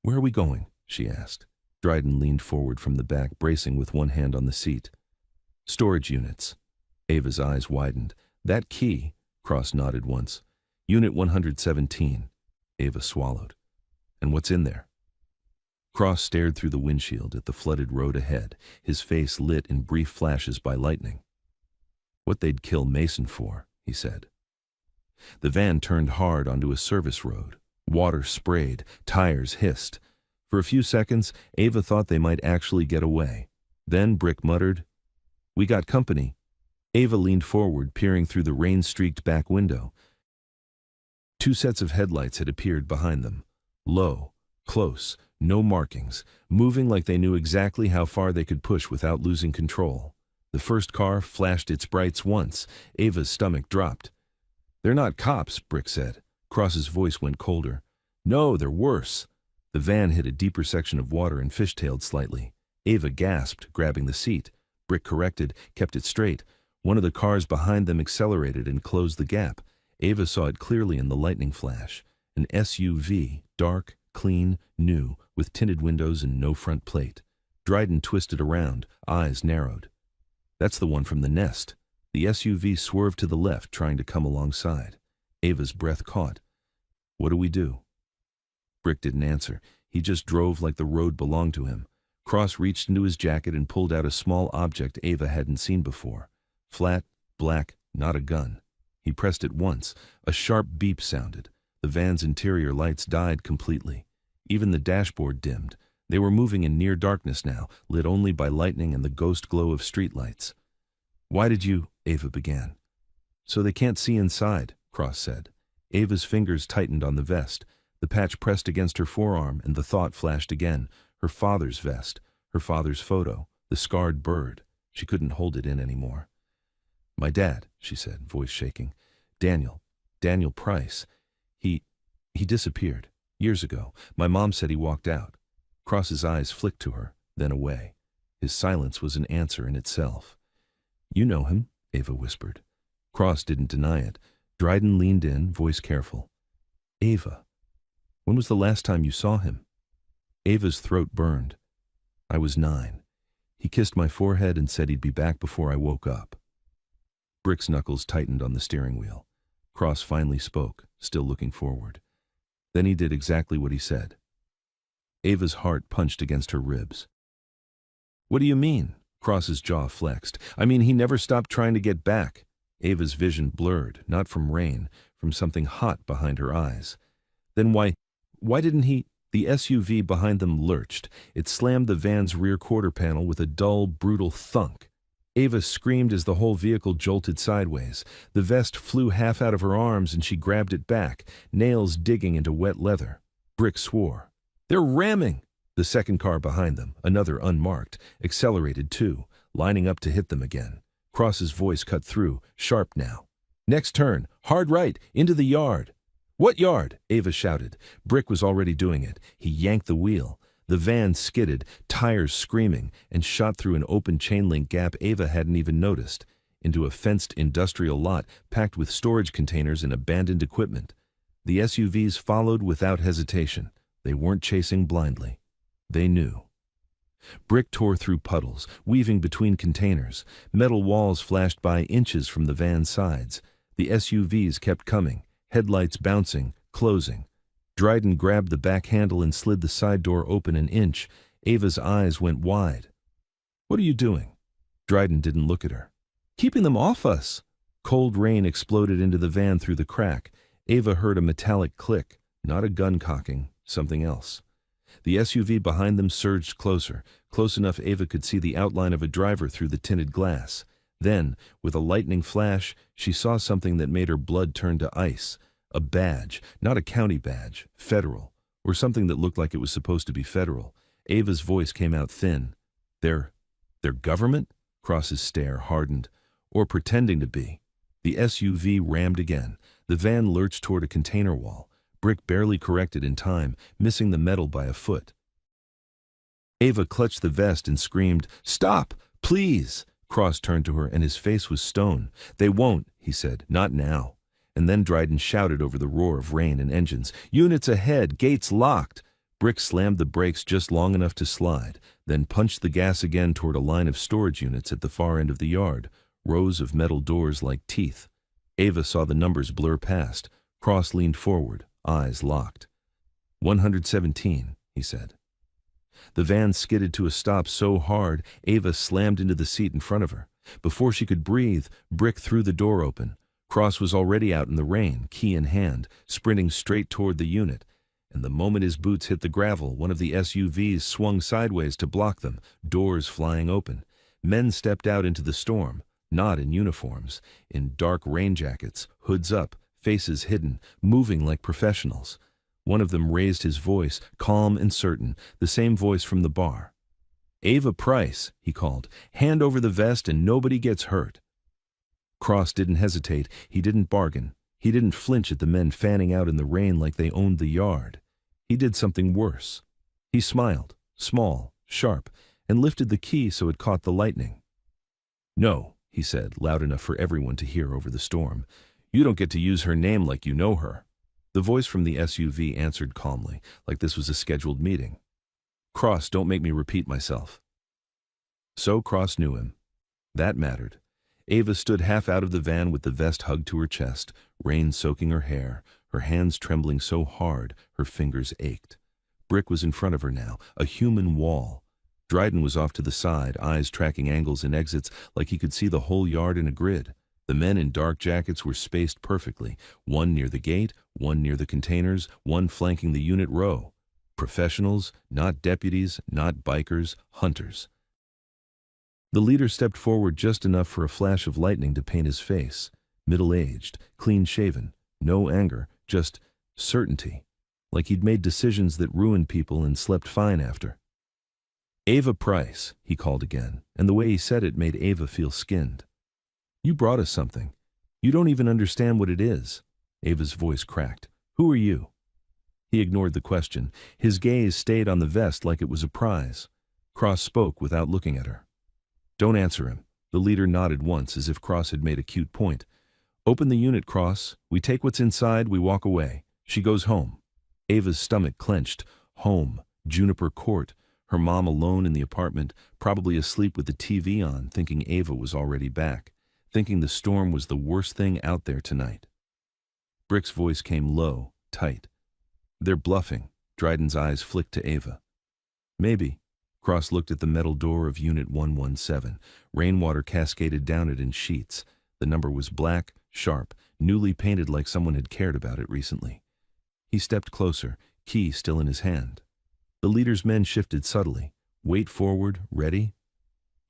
S1: "Where are we going?" she asked. Dryden leaned forward from the back, bracing with one hand on the seat. "Storage units." Ava's eyes widened. "That key," Cross nodded once. "Unit 117. Ava swallowed. "And what's in there?" Cross stared through the windshield at the flooded road ahead, his face lit in brief flashes by lightning. "What they'd kill Mason for," he said. The van turned hard onto a service road. Water sprayed, tires hissed. For a few seconds, Ava thought they might actually get away. Then Brick muttered, "We got company." Ava leaned forward, peering through the rain-streaked back window. Two sets of headlights had appeared behind them. Low, close, no markings, moving like they knew exactly how far they could push without losing control. The first car flashed its brights once. Ava's stomach dropped. "They're not cops," Brick said. Cross's voice went colder. "No, they're worse." The van hit a deeper section of water and fishtailed slightly. Ava gasped, grabbing the seat. Brick corrected, kept it straight. One of the cars behind them accelerated and closed the gap. Ava saw it clearly in the lightning flash. An SUV, dark, clean, new, with tinted windows and no front plate. Dryden twisted around, eyes narrowed. "That's the one from the nest." The SUV swerved to the left, trying to come alongside. Ava's breath caught. "What do we do?" Brick didn't answer. He just drove like the road belonged to him. Cross reached into his jacket and pulled out a small object Ava hadn't seen before. Flat, black, not a gun. He pressed it once. A sharp beep sounded. The van's interior lights died completely. Even the dashboard dimmed. They were moving in near darkness now, lit only by lightning and the ghost glow of streetlights. "Why did you—" Ava began. "So they can't see inside," Cross said. Ava's fingers tightened on the vest. The patch pressed against her forearm, and the thought flashed again. Her father's vest, her father's photo, the scarred bird. She couldn't hold it in anymore. "My dad," she said, voice shaking. Daniel Price. He disappeared. Years ago. My mom said he walked out." Cross's eyes flicked to her, then away. His silence was an answer in itself. "You know him," Ava whispered. Cross didn't deny it. Dryden leaned in, voice careful. "Ava, when was the last time you saw him?" Ava's throat burned. "I was 9. He kissed my forehead and said he'd be back before I woke up." Brick's knuckles tightened on the steering wheel. Cross finally spoke, still looking forward. Then he did exactly what he said. Ava's heart punched against her ribs. "What do you mean?" Cross's jaw flexed. "I mean, he never stopped trying to get back." Ava's vision blurred, not from rain, from something hot behind her eyes. "Then why didn't he—" The SUV behind them lurched. It slammed the van's rear quarter panel with a dull, brutal thunk. Ava screamed as the whole vehicle jolted sideways. The vest flew half out of her arms and she grabbed it back, nails digging into wet leather. Brick swore. "They're ramming!" The second car behind them, another unmarked, accelerated too, lining up to hit them again. Cross's voice cut through, sharp now. "Next turn, hard right, into the yard." "What yard?" Ava shouted. Brick was already doing it. He yanked the wheel. The van skidded, tires screaming, and shot through an open chain-link gap Ava hadn't even noticed, into a fenced industrial lot packed with storage containers and abandoned equipment. The SUVs followed without hesitation. They weren't chasing blindly. They knew. Brick tore through puddles, weaving between containers. Metal walls flashed by inches from the van's sides. The SUVs kept coming, headlights bouncing, closing. Dryden grabbed the back handle and slid the side door open an inch. Ava's eyes went wide. "What are you doing?" Dryden didn't look at her. "Keeping them off us." Cold rain exploded into the van through the crack. Ava heard a metallic click, not a gun cocking, something else. The SUV behind them surged closer, close enough Ava could see the outline of a driver through the tinted glass. Then, with a lightning flash, she saw something that made her blood turn to ice. A badge, not a county badge, federal, or something that looked like it was supposed to be federal. Ava's voice came out thin. Their government? Cross's stare hardened. Or pretending to be. The SUV rammed again. The van lurched toward a container wall. Brick barely corrected in time, missing the metal by a foot. Ava clutched the vest and screamed, "Stop! Please!" Cross turned to her and his face was stone. "They won't," he said. "Not now." And then Dryden shouted over the roar of rain and engines, "Units ahead! Gates locked!" Brick slammed the brakes just long enough to slide, then punched the gas again toward a line of storage units at the far end of the yard, rows of metal doors like teeth. Ava saw the numbers blur past. Cross leaned forward, eyes locked. 117, he said. The van skidded to a stop so hard, Ava slammed into the seat in front of her. Before she could breathe, Brick threw the door open. Cross was already out in the rain, key in hand, sprinting straight toward the unit. And the moment his boots hit the gravel, one of the SUVs swung sideways to block them, doors flying open. Men stepped out into the storm, not in uniforms, in dark rain jackets, hoods up, faces hidden, moving like professionals. One of them raised his voice, calm and certain, the same voice from the bar. "Ava Price," he called, "hand over the vest and nobody gets hurt." Cross didn't hesitate, he didn't bargain. He didn't flinch at the men fanning out in the rain like they owned the yard. He did something worse. He smiled, small, sharp, and lifted the key so it caught the lightning. "No," he said, loud enough for everyone to hear over the storm. "You don't get to use her name like you know her." The voice from the SUV answered calmly, like this was a scheduled meeting. "Cross, don't make me repeat myself." So Cross knew him. That mattered. Ava stood half out of the van with the vest hugged to her chest, rain soaking her hair, her hands trembling so hard her fingers ached. Brick was in front of her now, a human wall. Dryden was off to the side, eyes tracking angles and exits like he could see the whole yard in a grid. The men in dark jackets were spaced perfectly, one near the gate, one near the containers, one flanking the unit row. Professionals, not deputies, not bikers, hunters. The leader stepped forward just enough for a flash of lightning to paint his face. Middle-aged, clean-shaven, no anger, just certainty, like he'd made decisions that ruined people and slept fine after. "Ava Price," he called again, and the way he said it made Ava feel skinned. "You brought us something. You don't even understand what it is." Ava's voice cracked. "Who are you?" He ignored the question. His gaze stayed on the vest like it was a prize. Cross spoke without looking at her. "Don't answer him." The leader nodded once as if Cross had made a cute point. "Open the unit, Cross. We take what's inside, we walk away. She goes home." Ava's stomach clenched. Home. Juniper Court. Her mom alone in the apartment, probably asleep with the TV on, thinking Ava was already back, thinking the storm was the worst thing out there tonight. Brick's voice came low, tight. "They're bluffing." Dryden's eyes flicked to Ava. "Maybe." Cross looked at the metal door of Unit 117. Rainwater cascaded down it in sheets. The number was black, sharp, newly painted like someone had cared about it recently. He stepped closer, key still in his hand. The leader's men shifted subtly. Weight forward, ready.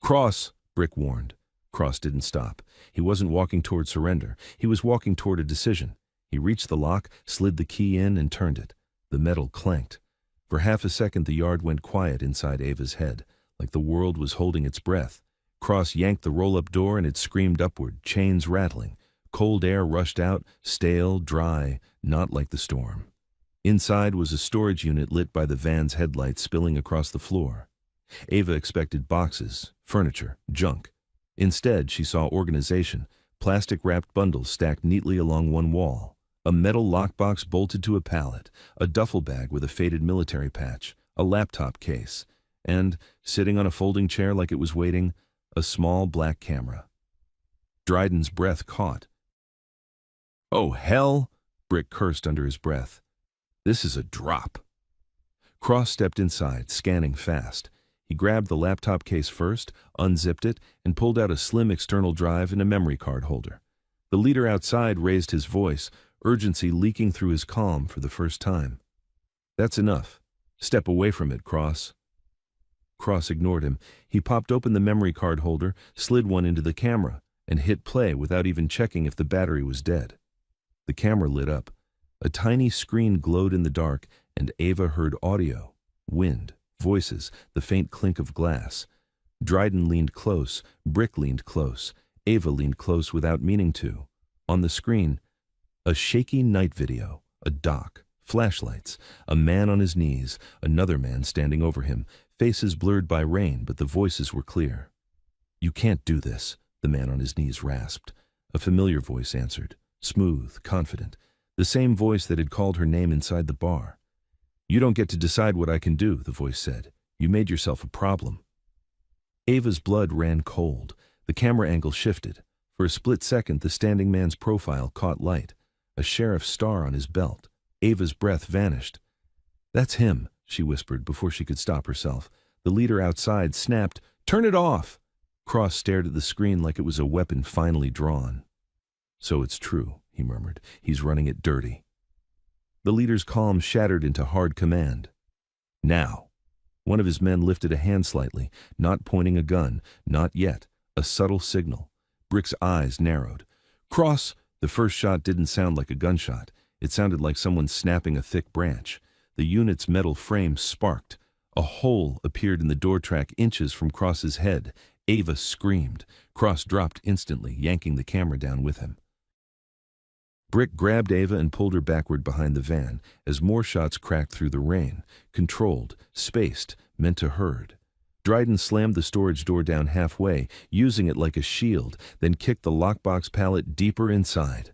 S1: "Cross," Brick warned. Cross didn't stop. He wasn't walking toward surrender. He was walking toward a decision. He reached the lock, slid the key in, and turned it. The metal clanked. For half a second the yard went quiet inside Ava's head, like the world was holding its breath. Cross yanked the roll-up door and it screamed upward, chains rattling. Cold air rushed out, stale, dry, not like the storm. Inside was a storage unit lit by the van's headlights spilling across the floor. Ava expected boxes, furniture, junk. Instead, she saw organization, plastic-wrapped bundles stacked neatly along one wall. A metal lockbox bolted to a pallet, a duffel bag with a faded military patch, a laptop case, and, sitting on a folding chair like it was waiting, a small black camera. Dryden's breath caught. "Oh, hell!" Brick cursed under his breath. "This is a drop." Cross stepped inside, scanning fast. He grabbed the laptop case first, unzipped it, and pulled out a slim external drive and a memory card holder. The leader outside raised his voice, urgency leaking through his calm for the first time. "That's enough. Step away from it, Cross." Cross ignored him. He popped open the memory card holder, slid one into the camera, and hit play without even checking if the battery was dead. The camera lit up. A tiny screen glowed in the dark, and Ava heard audio, wind, Voices, the faint clink of glass. Dryden leaned close, Brick leaned close, Ava leaned close without meaning to. On the screen, a shaky night video, a dock, flashlights, a man on his knees, another man standing over him, faces blurred by rain, but the voices were clear. "You can't do this," the man on his knees rasped. A familiar voice answered, smooth, confident, the same voice that had called her name inside the bar. "You don't get to decide what I can do," the voice said. "You made yourself a problem." Ava's blood ran cold. The camera angle shifted. For a split second, the standing man's profile caught light, a sheriff's star on his belt. Ava's breath vanished. "That's him," she whispered before she could stop herself. The leader outside snapped, "Turn it off!" Cross stared at the screen like it was a weapon finally drawn. "So it's true," he murmured. "He's running it dirty." The leader's calm shattered into hard command. "Now." One of his men lifted a hand slightly, not pointing a gun, not yet, a subtle signal. Brick's eyes narrowed. "Cross!" The first shot didn't sound like a gunshot. It sounded like someone snapping a thick branch. The unit's metal frame sparked. A hole appeared in the door track inches from Cross's head. Ava screamed. Cross dropped instantly, yanking the camera down with him. Brick grabbed Ava and pulled her backward behind the van as more shots cracked through the rain, controlled, spaced, meant to herd. Dryden slammed the storage door down halfway, using it like a shield, then kicked the lockbox pallet deeper inside.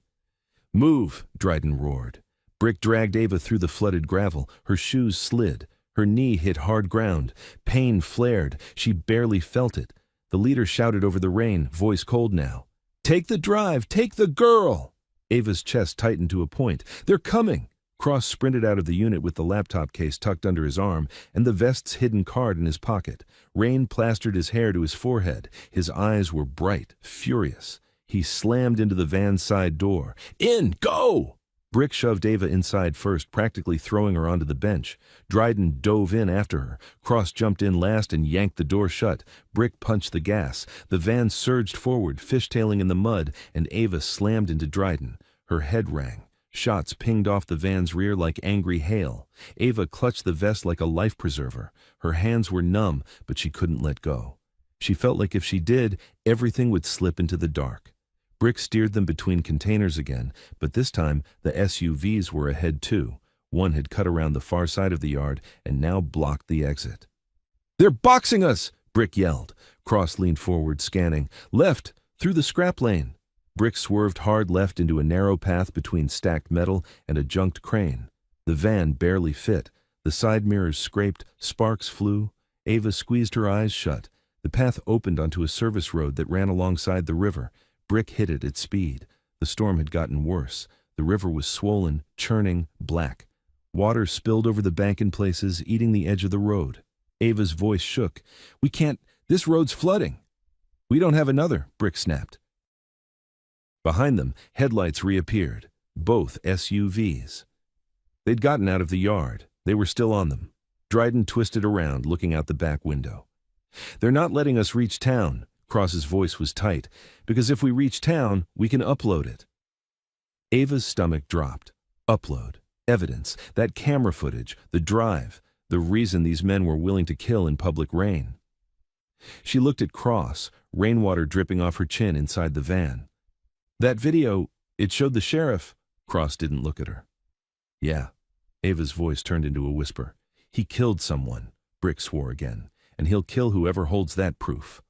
S1: "Move!" Dryden roared. Brick dragged Ava through the flooded gravel. Her shoes slid. Her knee hit hard ground. Pain flared. She barely felt it. The leader shouted over the rain, voice cold now. "Take the drive! Take the girl!" Ava's chest tightened to a point. "They're coming!" Cross sprinted out of the unit with the laptop case tucked under his arm and the vest's hidden card in his pocket. Rain plastered his hair to his forehead. His eyes were bright, furious. He slammed into the van's side door. "In! Go!" Brick shoved Ava inside first, practically throwing her onto the bench. Dryden dove in after her. Cross jumped in last and yanked the door shut. Brick punched the gas. The van surged forward, fishtailing in the mud, and Ava slammed into Dryden. Her head rang. Shots pinged off the van's rear like angry hail. Ava clutched the vest like a life preserver. Her hands were numb, but she couldn't let go. She felt like if she did, everything would slip into the dark. Brick steered them between containers again, but this time the SUVs were ahead too. One had cut around the far side of the yard and now blocked the exit. "They're boxing us!" Brick yelled. Cross leaned forward, scanning. "Left, through the scrap lane." Brick swerved hard left into a narrow path between stacked metal and a junked crane. The van barely fit. The side mirrors scraped, sparks flew. Ava squeezed her eyes shut. The path opened onto a service road that ran alongside the river. Brick hit it at speed. The storm had gotten worse. The river was swollen, churning, black. Water spilled over the bank in places, eating the edge of the road. Ava's voice shook. "We can't. This road's flooding." "We don't have another," Brick snapped. Behind them, headlights reappeared. Both SUVs. They'd gotten out of the yard. They were still on them. Dryden twisted around, looking out the back window. "They're not letting us reach town." Cross's voice was tight. "Because if we reach town, we can upload it." Ava's stomach dropped. Upload. Evidence. That camera footage. The drive. The reason these men were willing to kill in public rain. She looked at Cross, rainwater dripping off her chin inside the van. "That video, it showed the sheriff." Cross didn't look at her. "Yeah." Ava's voice turned into a whisper. "He killed someone," Brick swore again, "and he'll kill whoever holds that proof."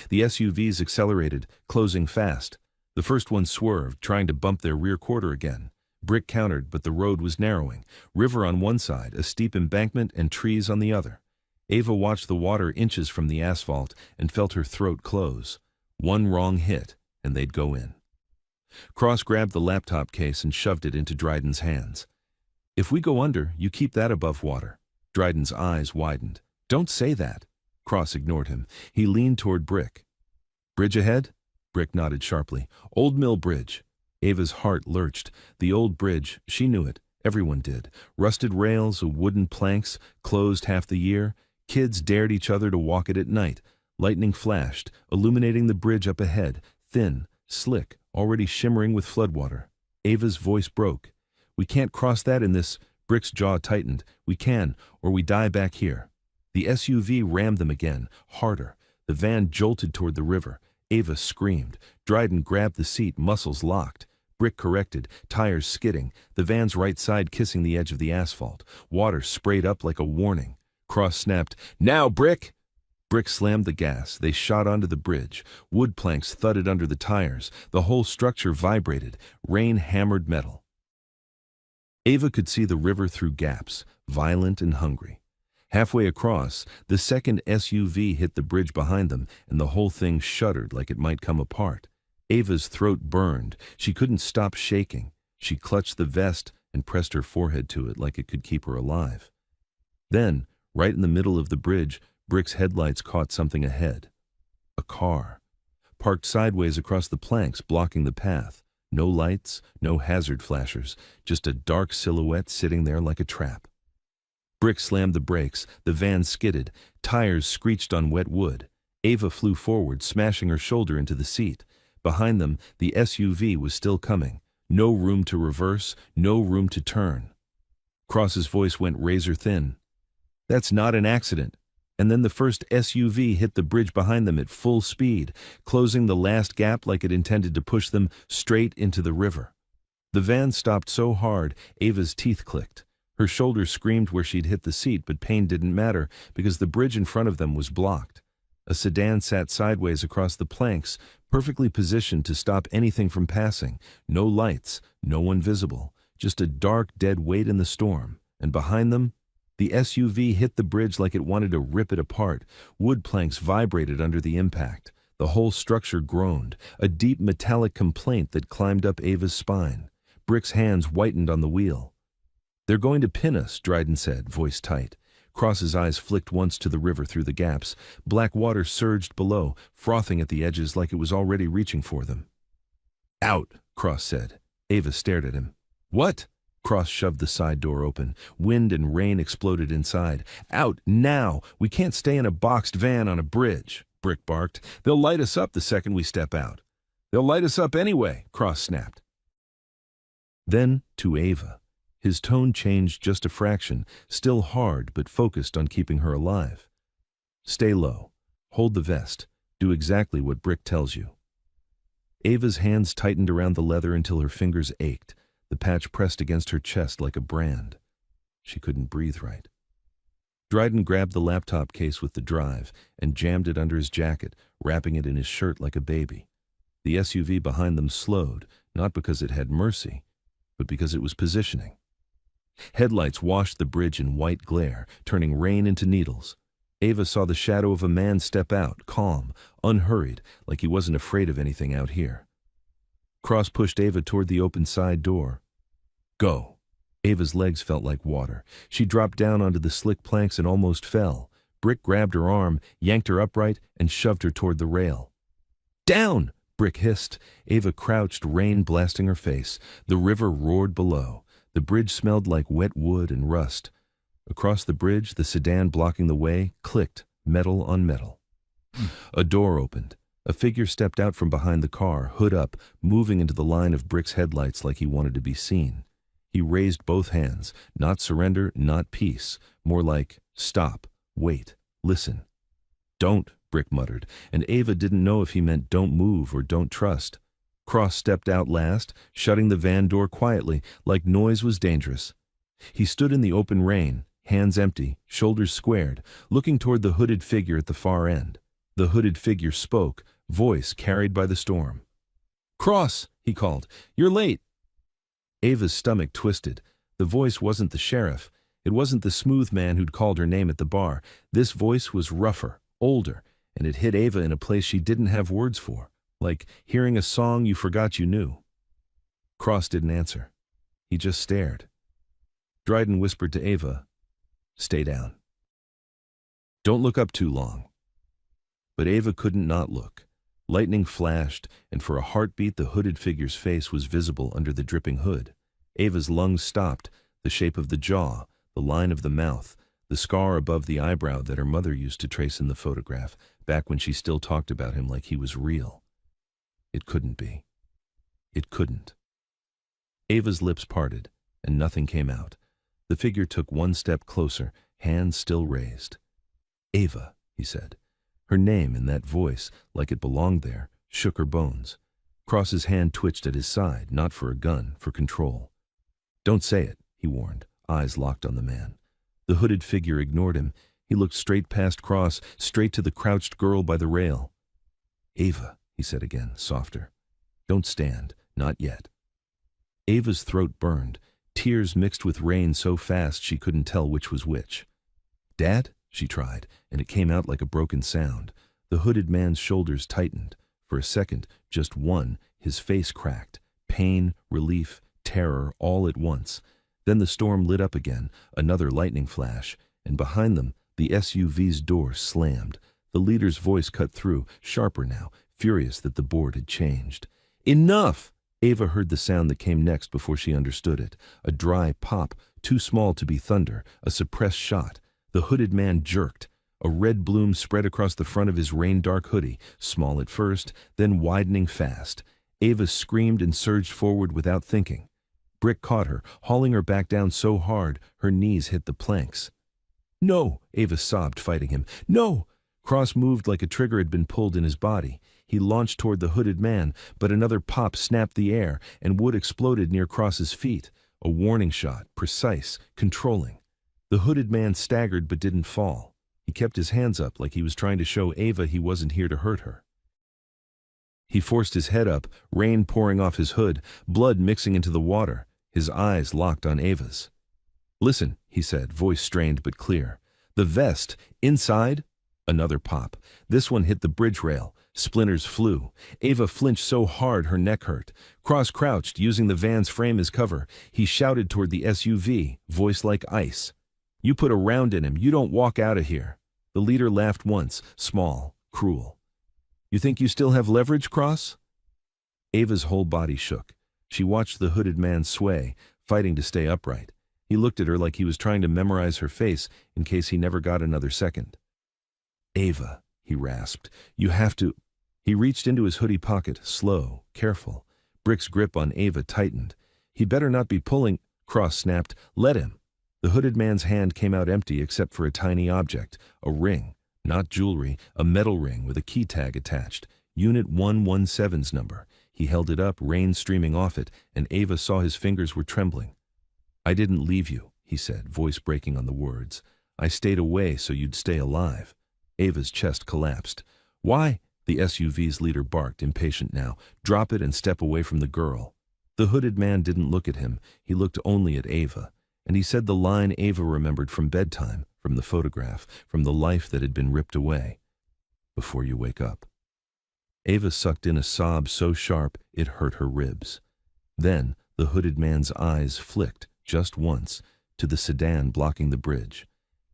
S1: The SUVs accelerated, closing fast. The first one swerved, trying to bump their rear quarter again. Brick countered, but the road was narrowing. River on one side, a steep embankment, and trees on the other. Ava watched the water inches from the asphalt and felt her throat close. One wrong hit, and they'd go in. Cross grabbed the laptop case and shoved it into Dryden's hands. "If we go under, you keep that above water." Dryden's eyes widened. "Don't say that." Cross ignored him. He leaned toward Brick. "Bridge ahead?" Brick nodded sharply. "Old Mill Bridge." Ava's heart lurched. The old bridge, she knew it. Everyone did. Rusted rails, wooden planks, closed half the year. Kids dared each other to walk it at night. Lightning flashed, illuminating the bridge up ahead, thin, slick, already shimmering with floodwater. Ava's voice broke. "We can't cross that in this." Brick's jaw tightened. We can, or we die back here. The SUV rammed them again, harder. The van jolted toward the river. Ava screamed. Dryden grabbed the seat, muscles locked. Brick corrected, tires skidding, the van's right side kissing the edge of the asphalt. Water sprayed up like a warning. Cross snapped, "Now, Brick!" Brick slammed the gas. They shot onto the bridge. Wood planks thudded under the tires. The whole structure vibrated. Rain hammered metal. Ava could see the river through gaps, violent and hungry. Halfway across, the second SUV hit the bridge behind them, and the whole thing shuddered like it might come apart. Ava's throat burned. She couldn't stop shaking. She clutched the vest and pressed her forehead to it like it could keep her alive. Then, right in the middle of the bridge, Brick's headlights caught something ahead. A car. Parked sideways across the planks, blocking the path. No lights, no hazard flashers, just a dark silhouette sitting there like a trap. Brick slammed the brakes. The van skidded. Tires screeched on wet wood. Ava flew forward, smashing her shoulder into the seat. Behind them, the SUV was still coming. No room to reverse, no room to turn. Cross's voice went razor thin. "That's not an accident." And then the first SUV hit the bridge behind them at full speed, closing the last gap like it intended to push them straight into the river. The van stopped so hard, Ava's teeth clicked. Her shoulder screamed where she'd hit the seat, but pain didn't matter because the bridge in front of them was blocked. A sedan sat sideways across the planks, perfectly positioned to stop anything from passing. No lights, no one visible, just a dark, dead weight in the storm. And behind them, the SUV hit the bridge like it wanted to rip it apart. Wood planks vibrated under the impact. The whole structure groaned, a deep metallic complaint that climbed up Ava's spine. Brick's hands whitened on the wheel. "They're going to pin us," Dryden said, voice tight. Cross's eyes flicked once to the river through the gaps. Black water surged below, frothing at the edges like it was already reaching for them. "Out," Cross said. Ava stared at him. "What?" Cross shoved the side door open. Wind and rain exploded inside. "Out, now! We can't stay in a boxed van on a bridge," Brick barked. "They'll light us up the second we step out." "They'll light us up anyway," Cross snapped. Then, to Ava, his tone changed just a fraction, still hard but focused on keeping her alive. "Stay low. Hold the vest. Do exactly what Brick tells you." Ava's hands tightened around the leather until her fingers ached. The patch pressed against her chest like a brand. She couldn't breathe right. Dryden grabbed the laptop case with the drive and jammed it under his jacket, wrapping it in his shirt like a baby. The SUV behind them slowed, not because it had mercy, but because it was positioning. Headlights washed the bridge in white glare, turning rain into needles. Ava saw the shadow of a man step out, calm, unhurried, like he wasn't afraid of anything out here. Cross pushed Ava toward the open side door. "Go." Ava's legs felt like water. She dropped down onto the slick planks and almost fell. Brick grabbed her arm, yanked her upright, and shoved her toward the rail. "Down!" Brick hissed. Ava crouched, rain blasting her face. The river roared below. The bridge smelled like wet wood and rust. Across the bridge, the sedan blocking the way clicked, metal on metal. A door opened. A figure stepped out from behind the car, hood up, moving into the line of Brick's headlights like he wanted to be seen. He raised both hands, not surrender, not peace, more like, "Stop, wait, listen." "Don't," Brick muttered, and Ava didn't know if he meant don't move or don't trust. Cross stepped out last, shutting the van door quietly, like noise was dangerous. He stood in the open rain, hands empty, shoulders squared, looking toward the hooded figure at the far end. The hooded figure spoke, voice carried by the storm. "Cross," he called, "you're late." Ava's stomach twisted. The voice wasn't the sheriff. It wasn't the smooth man who'd called her name at the bar. This voice was rougher, older, and it hit Ava in a place she didn't have words for. Like hearing a song you forgot you knew. Cross didn't answer. He just stared. Dryden whispered to Ava, "Stay down. Don't look up too long." But Ava couldn't not look. Lightning flashed, and for a heartbeat the hooded figure's face was visible under the dripping hood. Ava's lungs stopped, the shape of the jaw, the line of the mouth, the scar above the eyebrow that her mother used to trace in the photograph, back when she still talked about him like he was real. It couldn't be. It couldn't. Ava's lips parted, and nothing came out. The figure took one step closer, hands still raised. "Ava," he said. Her name, in that voice, like it belonged there, shook her bones. Cross's hand twitched at his side, not for a gun, for control. "Don't say it," he warned, eyes locked on the man. The hooded figure ignored him. He looked straight past Cross, straight to the crouched girl by the rail. "Ava," he said again, softer. "Don't stand, not yet." Ava's throat burned. Tears mixed with rain so fast she couldn't tell which was which. "Dad?" she tried, and it came out like a broken sound. The hooded man's shoulders tightened. For a second, just one, his face cracked. Pain, relief, terror, all at once. Then the storm lit up again, another lightning flash, and behind them, the SUV's door slammed. The leader's voice cut through, sharper now, furious that the board had changed. "Enough!" Ava heard the sound that came next before she understood it. A dry pop, too small to be thunder, a suppressed shot. The hooded man jerked. A red bloom spread across the front of his rain-dark hoodie, small at first, then widening fast. Ava screamed and surged forward without thinking. Brick caught her, hauling her back down so hard her knees hit the planks. "No!" Ava sobbed, fighting him. "No!" Cross moved like a trigger had been pulled in his body. He launched toward the hooded man, but another pop snapped the air, and wood exploded near Cross's feet. A warning shot, precise, controlling. The hooded man staggered but didn't fall. He kept his hands up like he was trying to show Ava he wasn't here to hurt her. He forced his head up, rain pouring off his hood, blood mixing into the water, his eyes locked on Ava's. "Listen," he said, voice strained but clear. "The vest, inside?" Another pop. This one hit the bridge rail. Splinters flew. Ava flinched so hard her neck hurt. Cross crouched, using the van's frame as cover. He shouted toward the SUV, voice like ice. "You put a round in him, you don't walk out of here." The leader laughed once, small, cruel. "You think you still have leverage, Cross?" Ava's whole body shook. She watched the hooded man sway, fighting to stay upright. He looked at her like he was trying to memorize her face in case he never got another second. "Ava," he rasped, "you have to—" He reached into his hoodie pocket, slow, careful. Brick's grip on Ava tightened. "He better not be pulling," Cross snapped. "Let him." The hooded man's hand came out empty except for a tiny object, a ring, not jewelry, a metal ring with a key tag attached, Unit 117's number. He held it up, rain streaming off it, and Ava saw his fingers were trembling. "I didn't leave you," he said, voice breaking on the words. "I stayed away so you'd stay alive." Ava's chest collapsed. "Why?" The SUV's leader barked, impatient now. "Drop it and step away from the girl." The hooded man didn't look at him. He looked only at Ava. And he said the line Ava remembered from bedtime, from the photograph, from the life that had been ripped away. "Before you wake up." Ava sucked in a sob so sharp it hurt her ribs. Then the hooded man's eyes flicked, just once, to the sedan blocking the bridge,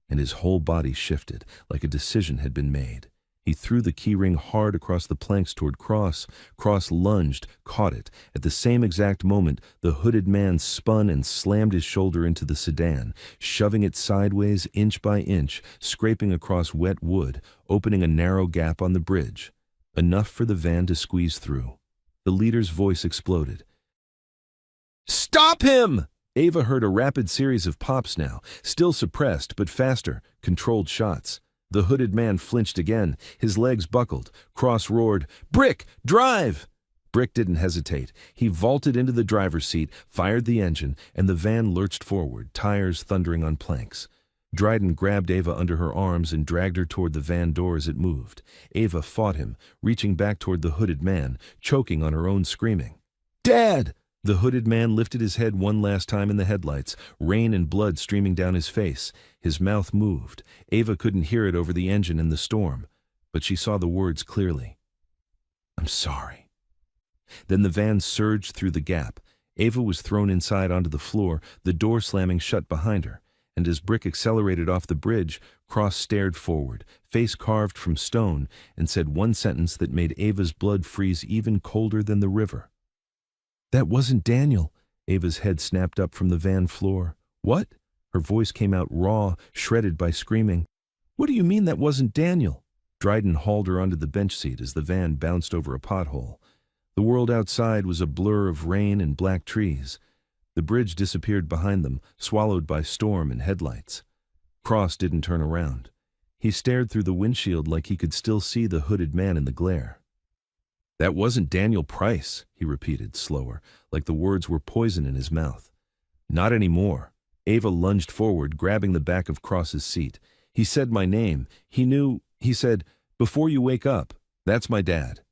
S1: and his whole body shifted, like a decision had been made. He threw the keyring hard across the planks toward Cross. Cross lunged, caught it. At the same exact moment, the hooded man spun and slammed his shoulder into the sedan, shoving it sideways inch by inch, scraping across wet wood, opening a narrow gap on the bridge. Enough for the van to squeeze through. The leader's voice exploded. "Stop him!" Ava heard a rapid series of pops now, still suppressed but faster, controlled shots. The hooded man flinched again, his legs buckled. Cross roared, "Brick, drive!" Brick didn't hesitate. He vaulted into the driver's seat, fired the engine, and the van lurched forward, tires thundering on planks. Dryden grabbed Ava under her arms and dragged her toward the van door as it moved. Ava fought him, reaching back toward the hooded man, choking on her own screaming. "Dad!" The hooded man lifted his head one last time in the headlights, rain and blood streaming down his face. His mouth moved. Ava couldn't hear it over the engine and the storm, but she saw the words clearly. "I'm sorry." Then the van surged through the gap. Ava was thrown inside onto the floor, the door slamming shut behind her, and as Brick accelerated off the bridge, Cross stared forward, face carved from stone, and said one sentence that made Ava's blood freeze even colder than the river. "That wasn't Daniel." Ava's head snapped up from the van floor. "What?" Her voice came out raw, shredded by screaming. "What do you mean that wasn't Daniel?" Dryden hauled her onto the bench seat as the van bounced over a pothole. The world outside was a blur of rain and black trees. The bridge disappeared behind them, swallowed by storm and headlights. Cross didn't turn around. He stared through the windshield like he could still see the hooded man in the glare. "That wasn't Daniel Price," he repeated, slower, like the words were poison in his mouth. "Not anymore." Ava lunged forward, grabbing the back of Cross's seat. "He said my name. He knew. He said, 'Before you wake up, that's my dad.'"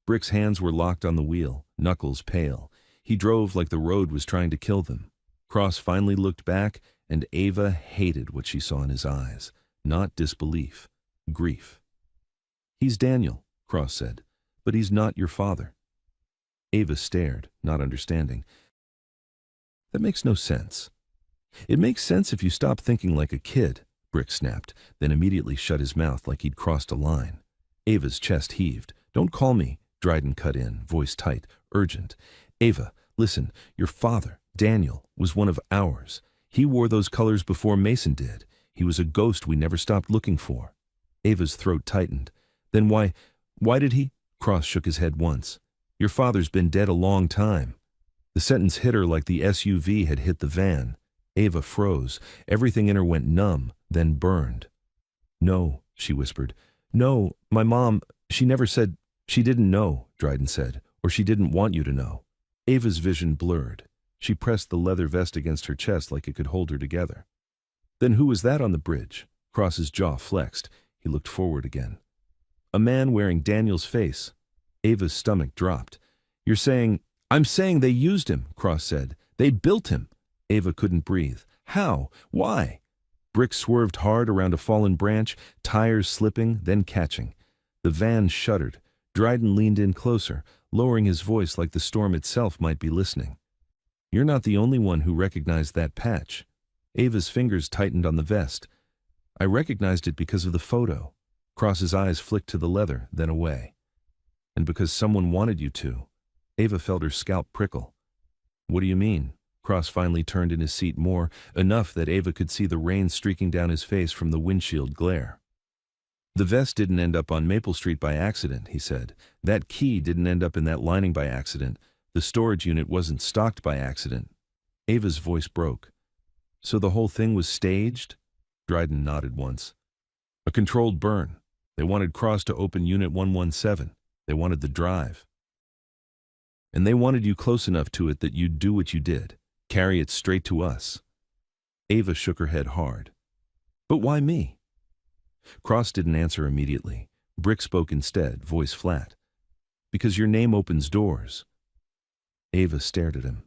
S1: Brick's hands were locked on the wheel, knuckles pale. He drove like the road was trying to kill them. Cross finally looked back, and Ava hated what she saw in his eyes. Not disbelief, grief. "He's Daniel," Cross said, "but he's not your father." Ava stared, not understanding. "That makes no sense." "It makes sense if you stop thinking like a kid," Brick snapped, then immediately shut his mouth like he'd crossed a line. Ava's chest heaved. "Don't call me," Dryden cut in, voice tight, urgent. "Ava, listen, your father, Daniel, was one of ours. He wore those colors before Mason did. He was a ghost we never stopped looking for." Ava's throat tightened. "Then why did he?" Cross shook his head once. "Your father's been dead a long time." The sentence hit her like the SUV had hit the van. Ava froze. Everything in her went numb, then burned. "No," she whispered. "No, my mom, she never said—" "She didn't know," Dryden said, "or she didn't want you to know." Ava's vision blurred. She pressed the leather vest against her chest like it could hold her together. "Then who was that on the bridge?" Cross's jaw flexed. He looked forward again. "A man wearing Daniel's face." Ava's stomach dropped. "You're saying—" "I'm saying they used him," Cross said. "They built him." Ava couldn't breathe. "How? Why?" Brick swerved hard around a fallen branch, tires slipping, then catching. The van shuddered. Dryden leaned in closer, lowering his voice like the storm itself might be listening. "You're not the only one who recognized that patch." Ava's fingers tightened on the vest. "I recognized it because of the photo." Cross's eyes flicked to the leather, then away. "And because someone wanted you to." Ava felt her scalp prickle. "What do you mean?" Cross finally turned in his seat more, enough that Ava could see the rain streaking down his face from the windshield glare. "The vest didn't end up on Maple Street by accident," he said. "That key didn't end up in that lining by accident. The storage unit wasn't stocked by accident." Ava's voice broke. "So the whole thing was staged?" Dryden nodded once. "A controlled burn. They wanted Cross to open Unit 117. They wanted the drive. And they wanted you close enough to it that you'd do what you did. Carry it straight to us." Ava shook her head hard. "But why me?" Cross didn't answer immediately. Brick spoke instead, voice flat. "Because your name opens doors." Ava stared at him.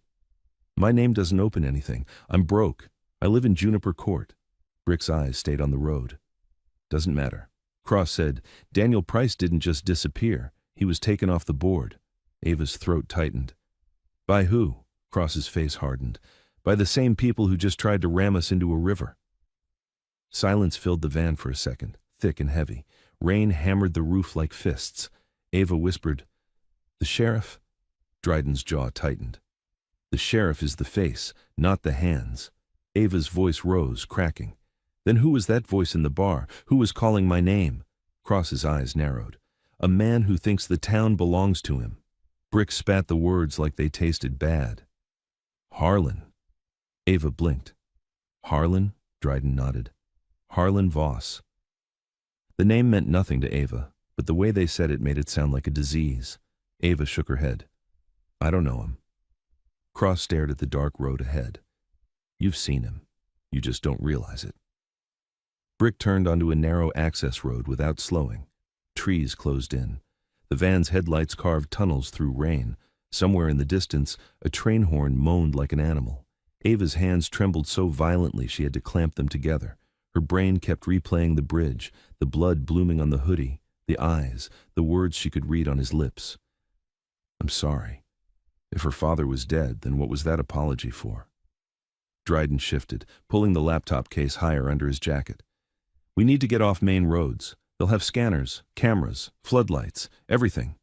S1: "My name doesn't open anything. I'm broke. I live in Juniper Court." Brick's eyes stayed on the road. "Doesn't matter." Cross said, "Daniel Price didn't just disappear. He was taken off the board." Ava's throat tightened. "By who?" Cross's face hardened. "By the same people who just tried to ram us into a river." Silence filled the van for a second, thick and heavy. Rain hammered the roof like fists. Ava whispered, "The sheriff?" Dryden's jaw tightened. "The sheriff is the face, not the hands." Ava's voice rose, cracking. "Then who was that voice in the bar? Who was calling my name?" Cross's eyes narrowed. "A man who thinks the town belongs to him." Brick spat the words like they tasted bad. "Harlan." Ava blinked. "Harlan?" Dryden nodded. "Harlan Voss." The name meant nothing to Ava, but the way they said it made it sound like a disease. Ava shook her head. "I don't know him." Cross stared at the dark road ahead. "You've seen him. You just don't realize it." Brick turned onto a narrow access road without slowing. Trees closed in. The van's headlights carved tunnels through rain. Somewhere in the distance, a train horn moaned like an animal. Ava's hands trembled so violently she had to clamp them together. Her brain kept replaying the bridge, the blood blooming on the hoodie, the eyes, the words she could read on his lips. "I'm sorry." If her father was dead, then what was that apology for? Dryden shifted, pulling the laptop case higher under his jacket. "We need to get off main roads. They'll have scanners, cameras, floodlights, everything."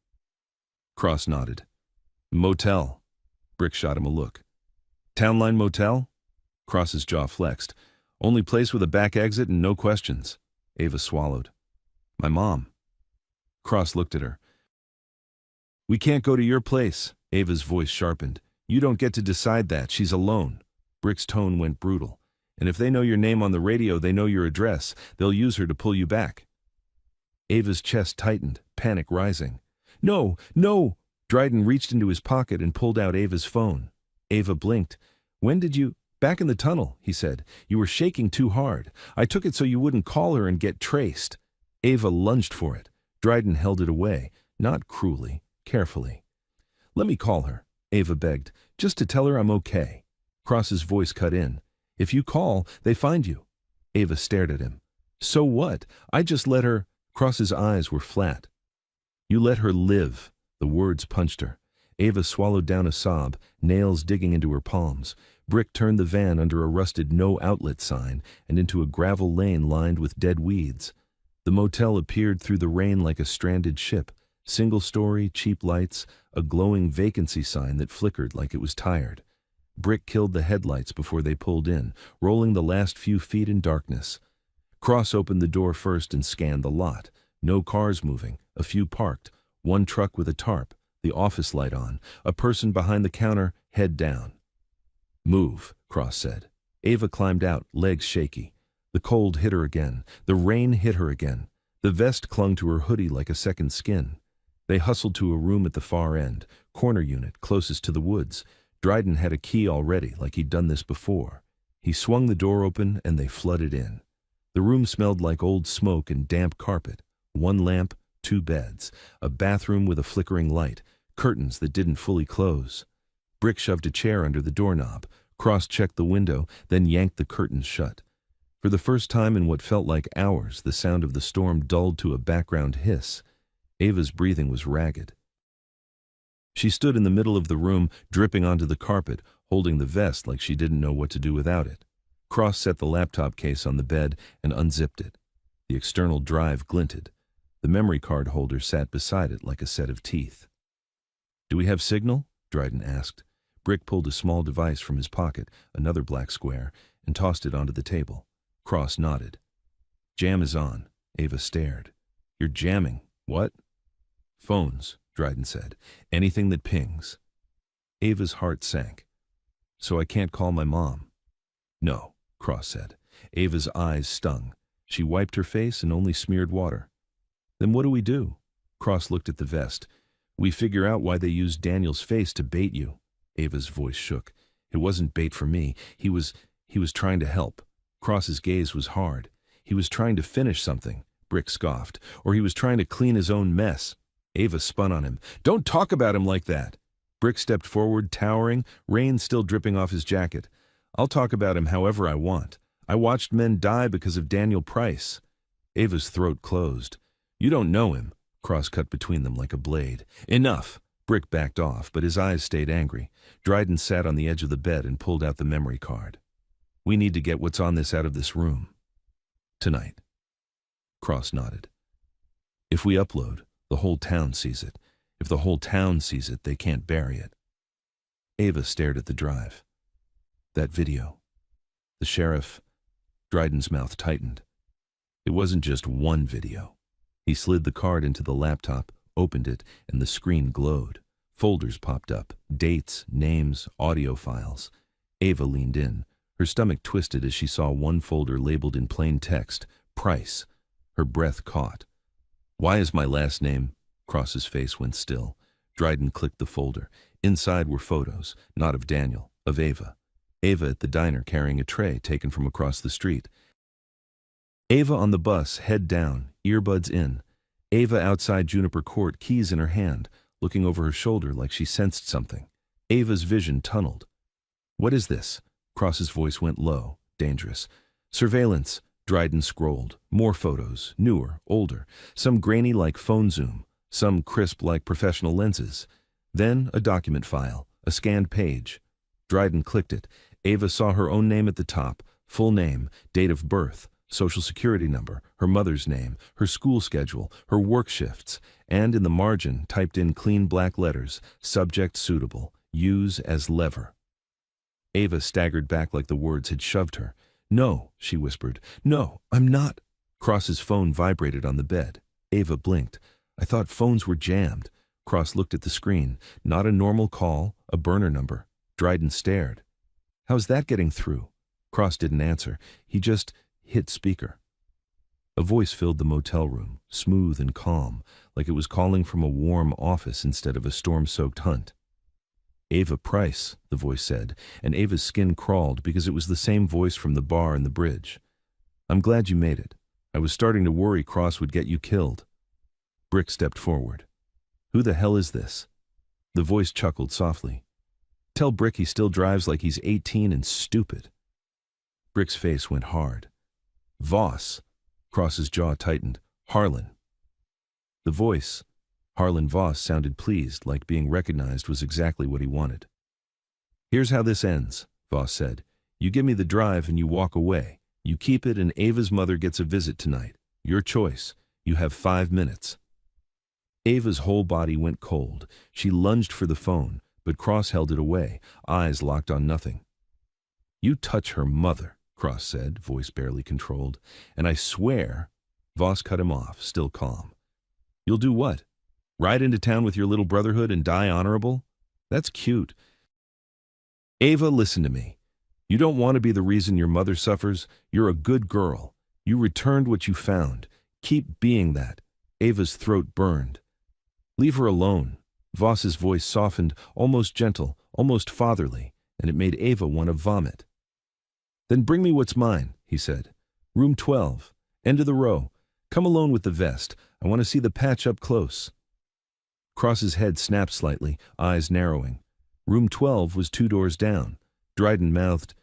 S1: Cross nodded. "Motel." Brick shot him a look. "Townline Motel?" Cross's jaw flexed. "Only place with a back exit and no questions." Ava swallowed. "My mom." Cross looked at her. "We can't go to your place." Ava's voice sharpened. You don't get to decide that. She's alone. Brick's tone went brutal. And if they know your name on the radio, they know your address. They'll use her to pull you back. Ava's chest tightened, panic rising. No, no! Dryden reached into his pocket and pulled out Ava's phone. Ava blinked. When did you... Back in the tunnel, he said. You were shaking too hard. I took it so you wouldn't call her and get traced. Ava lunged for it. Dryden held it away, not cruelly, carefully. Let me call her, Ava begged, just to tell her I'm okay. Cross's voice cut in. If you call, they find you. Ava stared at him. So what? I just let her... Cross's eyes were flat. You let her live. The words punched her. Ava swallowed down a sob, nails digging into her palms. Brick turned the van under a rusted no-outlet sign and into a gravel lane lined with dead weeds. The motel appeared through the rain like a stranded ship. Single-story, cheap lights, a glowing vacancy sign that flickered like it was tired. Brick killed the headlights before they pulled in, rolling the last few feet in darkness. Cross opened the door first and scanned the lot. No cars moving, a few parked, one truck with a tarp, the office light on, a person behind the counter, head down. Move, Cross said. Ava climbed out, legs shaky. The cold hit her again. The rain hit her again. The vest clung to her hoodie like a second skin. They hustled to a room at the far end, corner unit, closest to the woods. Dryden had a key already, like he'd done this before. He swung the door open and they flooded in. The room smelled like old smoke and damp carpet. One lamp, two beds, a bathroom with a flickering light, curtains that didn't fully close. Brick shoved a chair under the doorknob. Cross checked the window, then yanked the curtains shut. For the first time in what felt like hours, the sound of the storm dulled to a background hiss. Ava's breathing was ragged. She stood in the middle of the room, dripping onto the carpet, holding the vest like she didn't know what to do without it. Cross set the laptop case on the bed and unzipped it. The external drive glinted. The memory card holder sat beside it like a set of teeth. Do we have signal? Dryden asked. Brick pulled a small device from his pocket, another black square, and tossed it onto the table. Cross nodded. Jam is on. Ava stared. You're jamming. What? Phones, Dryden said. Anything that pings. Ava's heart sank. So I can't call my mom? No, Cross said. Ava's eyes stung. She wiped her face and only smeared water. Then what do we do? Cross looked at the vest. We figure out why they used Daniel's face to bait you. Ava's voice shook. It wasn't bait for me. He was trying to help. Cross's gaze was hard. He was trying to finish something, Brick scoffed, or he was trying to clean his own mess. Ava spun on him. Don't talk about him like that. Brick stepped forward, towering, rain still dripping off his jacket. I'll talk about him however I want. I watched men die because of Daniel Price. Ava's throat closed. You don't know him. Cross cut between them like a blade. Enough. Brick backed off, but his eyes stayed angry. Dryden sat on the edge of the bed and pulled out the memory card. We need to get what's on this out of this room. Tonight. Cross nodded. If we upload, the whole town sees it. If the whole town sees it, they can't bury it. Ava stared at the drive. That video. The sheriff. Dryden's mouth tightened. It wasn't just one video. He slid the card into the laptop, opened it, and the screen glowed. Folders popped up, dates, names, audio files. Ava leaned in. Her stomach twisted as she saw one folder labeled in plain text, Price. Her breath caught. Why is my last name? Cross's face went still. Dryden clicked the folder. Inside were photos, not of Daniel, of Ava. Ava at the diner carrying a tray taken from across the street. Ava on the bus, head down, earbuds in. Ava outside Juniper Court, keys in her hand, looking over her shoulder like she sensed something. Ava's vision tunneled. What is this? Cross's voice went low, dangerous. Surveillance, Dryden scrolled. More photos, newer, older. Some grainy like phone zoom, some crisp like professional lenses. Then a document file, a scanned page. Dryden clicked it. Ava saw her own name at the top, full name, date of birth, social security number, her mother's name, her school schedule, her work shifts, and in the margin typed in clean black letters, subject suitable, use as lever. Ava staggered back like the words had shoved her. No, she whispered. No, I'm not. Cross's phone vibrated on the bed. Ava blinked. I thought phones were jammed. Cross looked at the screen. Not a normal call, a burner number. Dryden stared. How's that getting through? Cross didn't answer. He just hit speaker. A voice filled the motel room, smooth and calm, like it was calling from a warm office instead of a storm-soaked hunt. Ava Price, the voice said, and Ava's skin crawled because it was the same voice from the bar and the bridge. I'm glad you made it. I was starting to worry Cross would get you killed. Brick stepped forward. Who the hell is this? The voice chuckled softly. Tell Brick he still drives like he's 18 and stupid. Brick's face went hard. Voss. Cross's jaw tightened. Harlan. The voice, Harlan Voss, sounded pleased, like being recognized was exactly what he wanted. Here's how this ends, Voss said. You give me the drive and you walk away. You keep it and Ava's mother gets a visit tonight. Your choice. You have 5 minutes. Ava's whole body went cold. She lunged for the phone, but Cross held it away, eyes locked on nothing. You touch her mother, Cross said, voice barely controlled, and I swear. Voss cut him off, still calm. You'll do what? Ride into town with your little brotherhood and die honorable? That's cute. Ava, listen to me. You don't want to be the reason your mother suffers. You're a good girl. You returned what you found. Keep being that. Ava's throat burned. Leave her alone. Voss's voice softened, almost gentle, almost fatherly, and it made Ava want to vomit. Then bring me what's mine, he said. Room 12, end of the row. Come alone with the vest. I want to see the patch up close. Cross's head snapped slightly, eyes narrowing. Room 12 was 2 doors down. Dryden mouthed,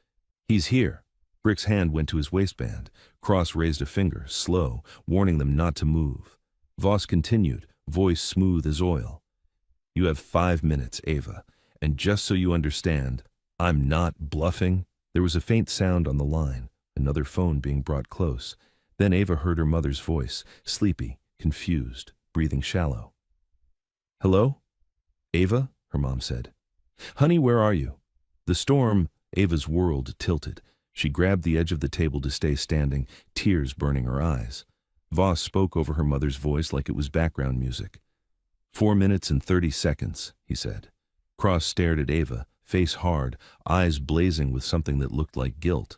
S1: He's here. Brick's hand went to his waistband. Cross raised a finger, slow, warning them not to move. Voss continued, voice smooth as oil. You have 5 minutes, Ava, and just so you understand, I'm not bluffing. There was a faint sound on the line, another phone being brought close. Then Ava heard her mother's voice, sleepy, confused, breathing shallow. Hello? Ava? Her mom said. Honey, where are you? The storm. Ava's world tilted. She grabbed the edge of the table to stay standing, tears burning her eyes. Voss spoke over her mother's voice like it was background music. 4 minutes and 30 seconds, he said. Cross stared at Ava, face hard, eyes blazing with something that looked like guilt.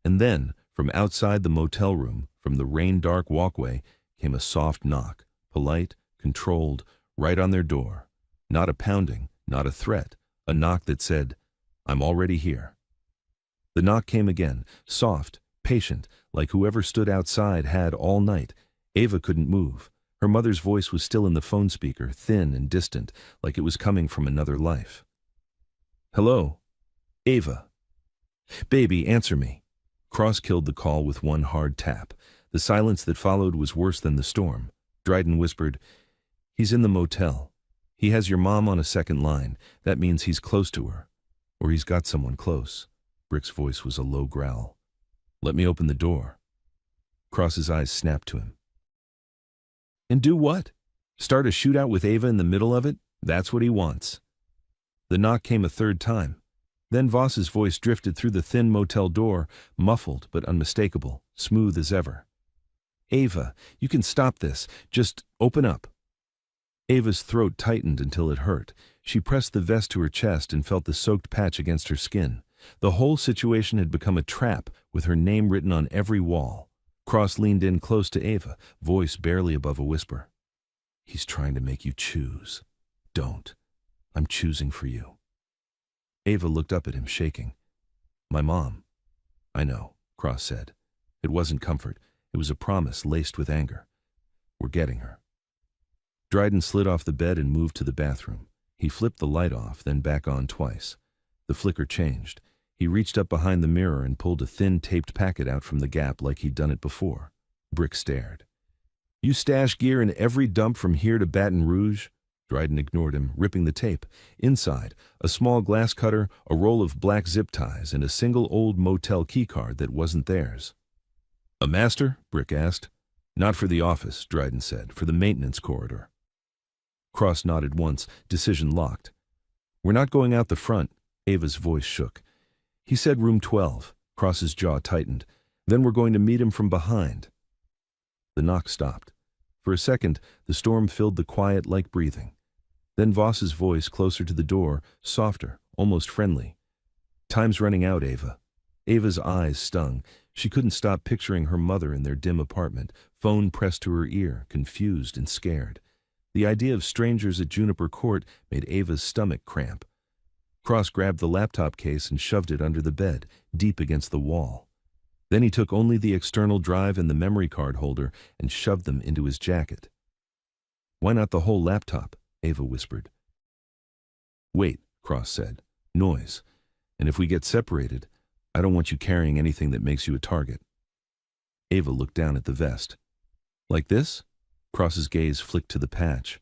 S1: And then, from outside the motel room, from the rain-dark walkway, came a soft knock, polite, controlled, right on their door. Not a pounding, not a threat, a knock that said, I'm already here. The knock came again, soft, patient, like whoever stood outside had all night. Ava couldn't move. Her mother's voice was still in the phone speaker, thin and distant, like it was coming from another life. Hello? Ava. Baby, answer me. Cross killed the call with one hard tap. The silence that followed was worse than the storm. Dryden whispered, He's in the motel. He has your mom on a second line. That means he's close to her. Or he's got someone close. Brick's voice was a low growl. Let me open the door. Cross's eyes snapped to him. And do what? Start a shootout with Ava in the middle of it? That's what he wants. The knock came a third time. Then Voss's voice drifted through the thin motel door, muffled but unmistakable, smooth as ever. Ava, you can stop this. Just open up. Ava's throat tightened until it hurt. She pressed the vest to her chest and felt the soaked patch against her skin. The whole situation had become a trap, with her name written on every wall. Cross leaned in close to Ava, voice barely above a whisper. He's trying to make you choose. Don't. I'm choosing for you. Ava looked up at him, shaking. My mom. I know, Cross said. It wasn't comfort. It was a promise laced with anger. We're getting her. Dryden slid off the bed and moved to the bathroom. He flipped the light off, then back on twice. The flicker changed. He reached up behind the mirror and pulled a thin taped packet out from the gap like he'd done it before. Brick stared. You stash gear in every dump from here to Baton Rouge? Dryden ignored him, ripping the tape. Inside, a small glass cutter, a roll of black zip ties, and a single old motel keycard that wasn't theirs. A master? Brick asked. Not for the office, Dryden said, for the maintenance corridor. Cross nodded once, decision locked. We're not going out the front. Ava's voice shook. He said room 12. Cross's jaw tightened. Then we're going to meet him from behind. The knock stopped. For a second, the storm filled the quiet like breathing. Then Voss's voice, closer to the door, softer, almost friendly. Time's running out, Ava. Ava's eyes stung. She couldn't stop picturing her mother in their dim apartment, phone pressed to her ear, confused and scared. The idea of strangers at Juniper Court made Ava's stomach cramp. Cross grabbed the laptop case and shoved it under the bed, deep against the wall. Then he took only the external drive and the memory card holder and shoved them into his jacket. "Why not the whole laptop?" Ava whispered. "Wait," Cross said. "Noise. And if we get separated, I don't want you carrying anything that makes you a target." Ava looked down at the vest. "Like this?" Cross's gaze flicked to the patch.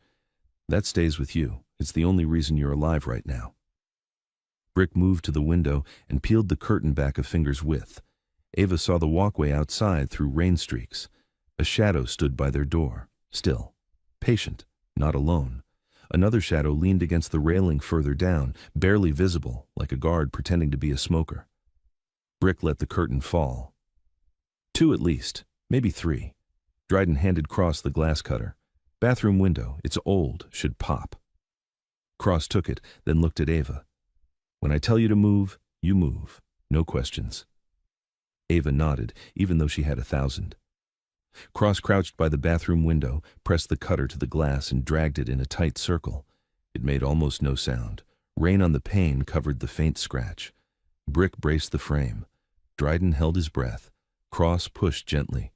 S1: "That stays with you. It's the only reason you're alive right now." Brick moved to the window and peeled the curtain back a finger's width. Ava saw the walkway outside through rain streaks. A shadow stood by their door, still, patient, not alone. Another shadow leaned against the railing further down, barely visible, like a guard pretending to be a smoker. Brick let the curtain fall. "Two at least, maybe three." Dryden handed Cross the glass cutter. "Bathroom window, it's old, should pop." Cross took it, then looked at Ava. "When I tell you to move, you move. No questions." Ava nodded, even though she had 1,000. Cross crouched by the bathroom window, pressed the cutter to the glass and dragged it in a tight circle. It made almost no sound. Rain on the pane covered the faint scratch. Brick braced the frame. Dryden held his breath. Cross pushed gently.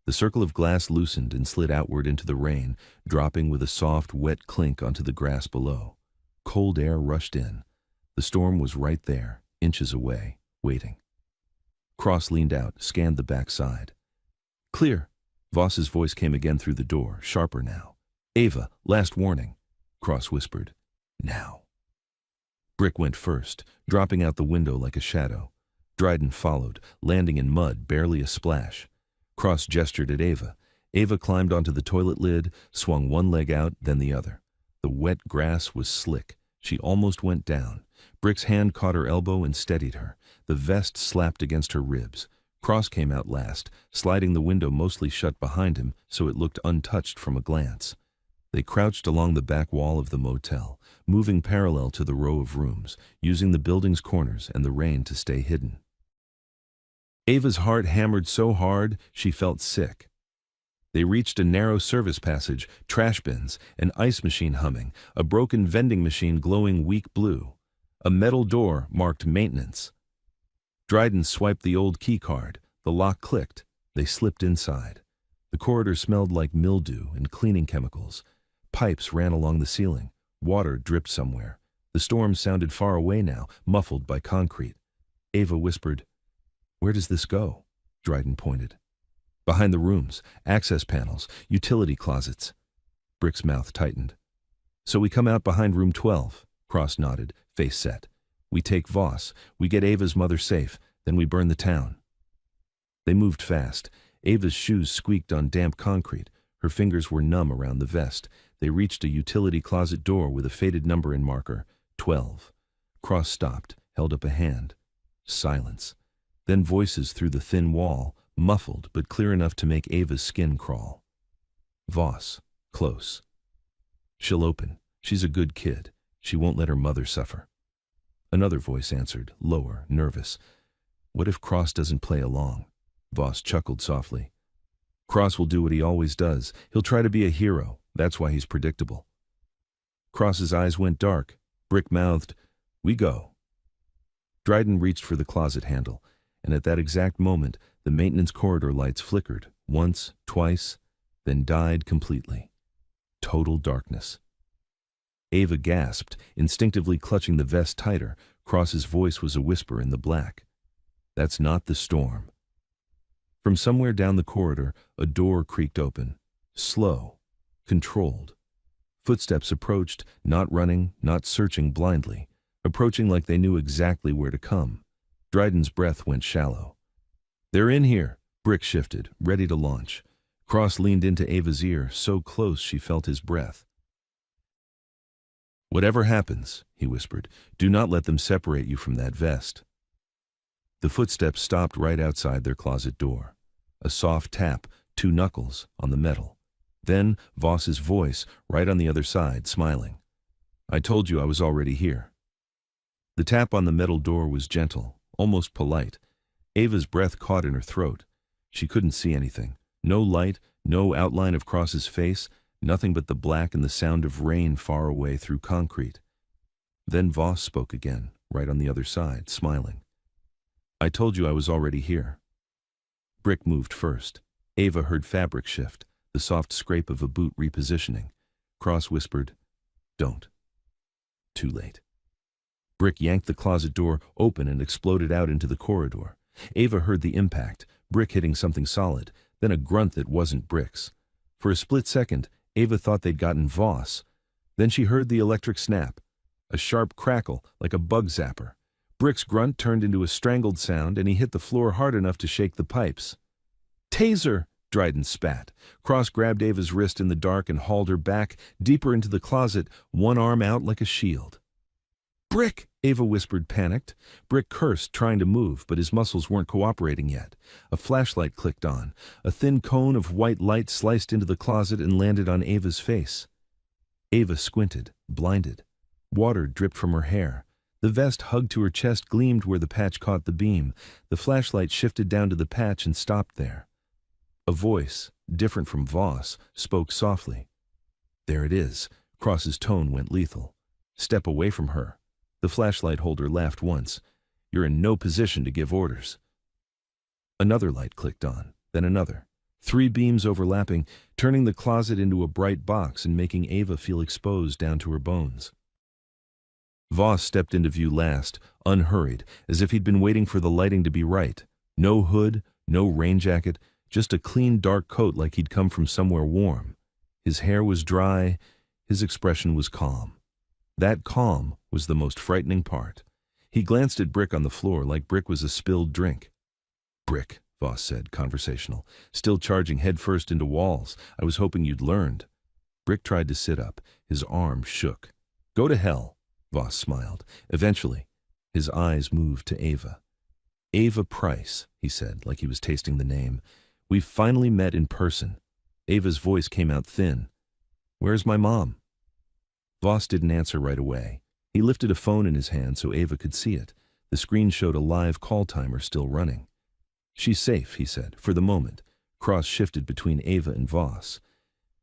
S1: The circle of glass loosened and slid outward into the rain, dropping with a soft, wet clink onto the grass below. Cold air rushed in. The storm was right there, inches away, waiting. Cross leaned out, scanned the backside. "Clear." Voss's voice came again through the door, sharper now. "Ava, last warning," Cross whispered. "Now." Brick went first, dropping out the window like a shadow. Dryden followed, landing in mud, barely a splash. Cross gestured at Ava. Ava climbed onto the toilet lid, swung one leg out, then the other. The wet grass was slick. She almost went down. Brick's hand caught her elbow and steadied her. The vest slapped against her ribs. Cross came out last, sliding the window mostly shut behind him so it looked untouched from a glance. They crouched along the back wall of the motel, moving parallel to the row of rooms, using the building's corners and the rain to stay hidden. Ava's heart hammered so hard she felt sick. They reached a narrow service passage, trash bins, an ice machine humming, a broken vending machine glowing weak blue. A metal door marked maintenance. Dryden swiped the old key card. The lock clicked. They slipped inside. The corridor smelled like mildew and cleaning chemicals. Pipes ran along the ceiling. Water dripped somewhere. The storm sounded far away now, muffled by concrete. Ava whispered, "Where does this go?" Dryden pointed. "Behind the rooms, access panels, utility closets." Brick's mouth tightened. "So we come out behind room 12. Cross nodded, face set. "We take Voss, we get Ava's mother safe, then we burn the town." They moved fast. Ava's shoes squeaked on damp concrete. Her fingers were numb around the vest. They reached a utility closet door with a faded number in marker, 12. Cross stopped, held up a hand. Silence. Then voices through the thin wall, muffled but clear enough to make Ava's skin crawl. "Voss, close. She'll open. She's a good kid. She won't let her mother suffer." Another voice answered, lower, nervous. "What if Cross doesn't play along?" Voss chuckled softly. "Cross will do what he always does. He'll try to be a hero. That's why he's predictable." Cross's eyes went dark. Brick mouthed, "We go." Dryden reached for the closet handle, and at that exact moment, the maintenance corridor lights flickered, once, twice, then died completely. Total darkness. Ava gasped, instinctively clutching the vest tighter. Cross's voice was a whisper in the black. "That's not the storm." From somewhere down the corridor, a door creaked open. Slow, controlled. Footsteps approached, not running, not searching blindly, approaching like they knew exactly where to come. Dryden's breath went shallow. "They're in here." Brick shifted, ready to launch. Cross leaned into Ava's ear, so close she felt his breath. "Whatever happens," he whispered, "do not let them separate you from that vest." The footsteps stopped right outside their closet door. A soft tap, 2 knuckles, on the metal. Then Voss's voice, right on the other side, smiling. "I told you I was already here." The tap on the metal door was gentle, almost polite. Ava's breath caught in her throat. She couldn't see anything. No light, no outline of Cross's face, nothing but the black and the sound of rain far away through concrete. Then Voss spoke again, right on the other side, smiling. "I told you I was already here." Brick moved first. Ava heard fabric shift, the soft scrape of a boot repositioning. Cross whispered, "Don't." Too late. Brick yanked the closet door open and exploded out into the corridor. Ava heard the impact, Brick hitting something solid, then a grunt that wasn't Brick's. For a split second, Ava thought they'd gotten Voss. Then she heard the electric snap, a sharp crackle like a bug zapper. Brick's grunt turned into a strangled sound, and he hit the floor hard enough to shake the pipes. "Taser!" Dryden spat. Cross grabbed Ava's wrist in the dark and hauled her back, deeper into the closet, one arm out like a shield. "Brick!" Ava whispered, panicked. Brick cursed, trying to move, but his muscles weren't cooperating yet. A flashlight clicked on. A thin cone of white light sliced into the closet and landed on Ava's face. Ava squinted, blinded. Water dripped from her hair. The vest hugged to her chest gleamed where the patch caught the beam. The flashlight shifted down to the patch and stopped there. A voice, different from Voss, spoke softly. "There it is." Cross's tone went lethal. "Step away from her." The flashlight holder laughed once. "You're in no position to give orders." Another light clicked on, then another. 3 beams overlapping, turning the closet into a bright box and making Ava feel exposed down to her bones. Voss stepped into view last, unhurried, as if he'd been waiting for the lighting to be right. No hood, no rain jacket, just a clean dark coat like he'd come from somewhere warm. His hair was dry, his expression was calm. That calm was the most frightening part. He glanced at Brick on the floor like Brick was a spilled drink. "Brick," Voss said, conversational, "still charging headfirst into walls. I was hoping you'd learned." Brick tried to sit up. His arm shook. "Go to hell," Voss smiled. Eventually, his eyes moved to Ava. "Ava Price," he said, like he was tasting the name. "We've finally met in person." Ava's voice came out thin. "Where's my mom?" Voss didn't answer right away. He lifted a phone in his hand so Ava could see it. The screen showed a live call timer still running. "She's safe," he said, for the moment. Cross shifted between Ava and Voss.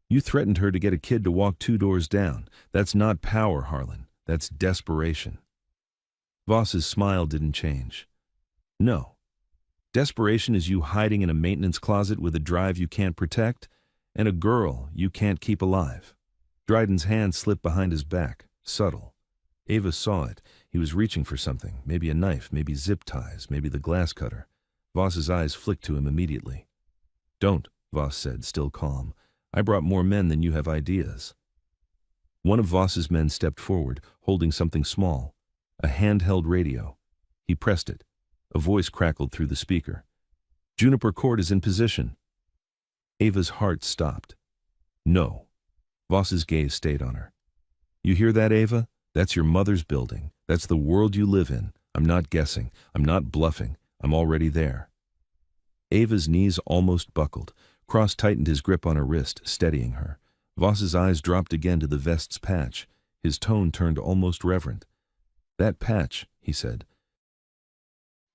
S1: "You threatened her to get a kid to walk 2 doors down. That's not power, Harlan. That's desperation." Voss's smile didn't change. "No. Desperation is you hiding in a maintenance closet with a drive you can't protect, and a girl you can't keep alive." Dryden's hand slipped behind his back, subtle. Ava saw it. He was reaching for something, maybe a knife, maybe zip ties, maybe the glass cutter. Voss's eyes flicked to him immediately. "Don't," Voss said, still calm. "I brought more men than you have ideas." One of Voss's men stepped forward, holding something small, a handheld radio. He pressed it. A voice crackled through the speaker. "Juniper Court is in position." Ava's heart stopped. "No." Voss's gaze stayed on her. "You hear that, Ava? That's your mother's building. That's the world you live in. I'm not guessing. I'm not bluffing. I'm already there." Ava's knees almost buckled. Cross tightened his grip on her wrist, steadying her. Voss's eyes dropped again to the vest's patch. His tone turned almost reverent. "That patch," he said.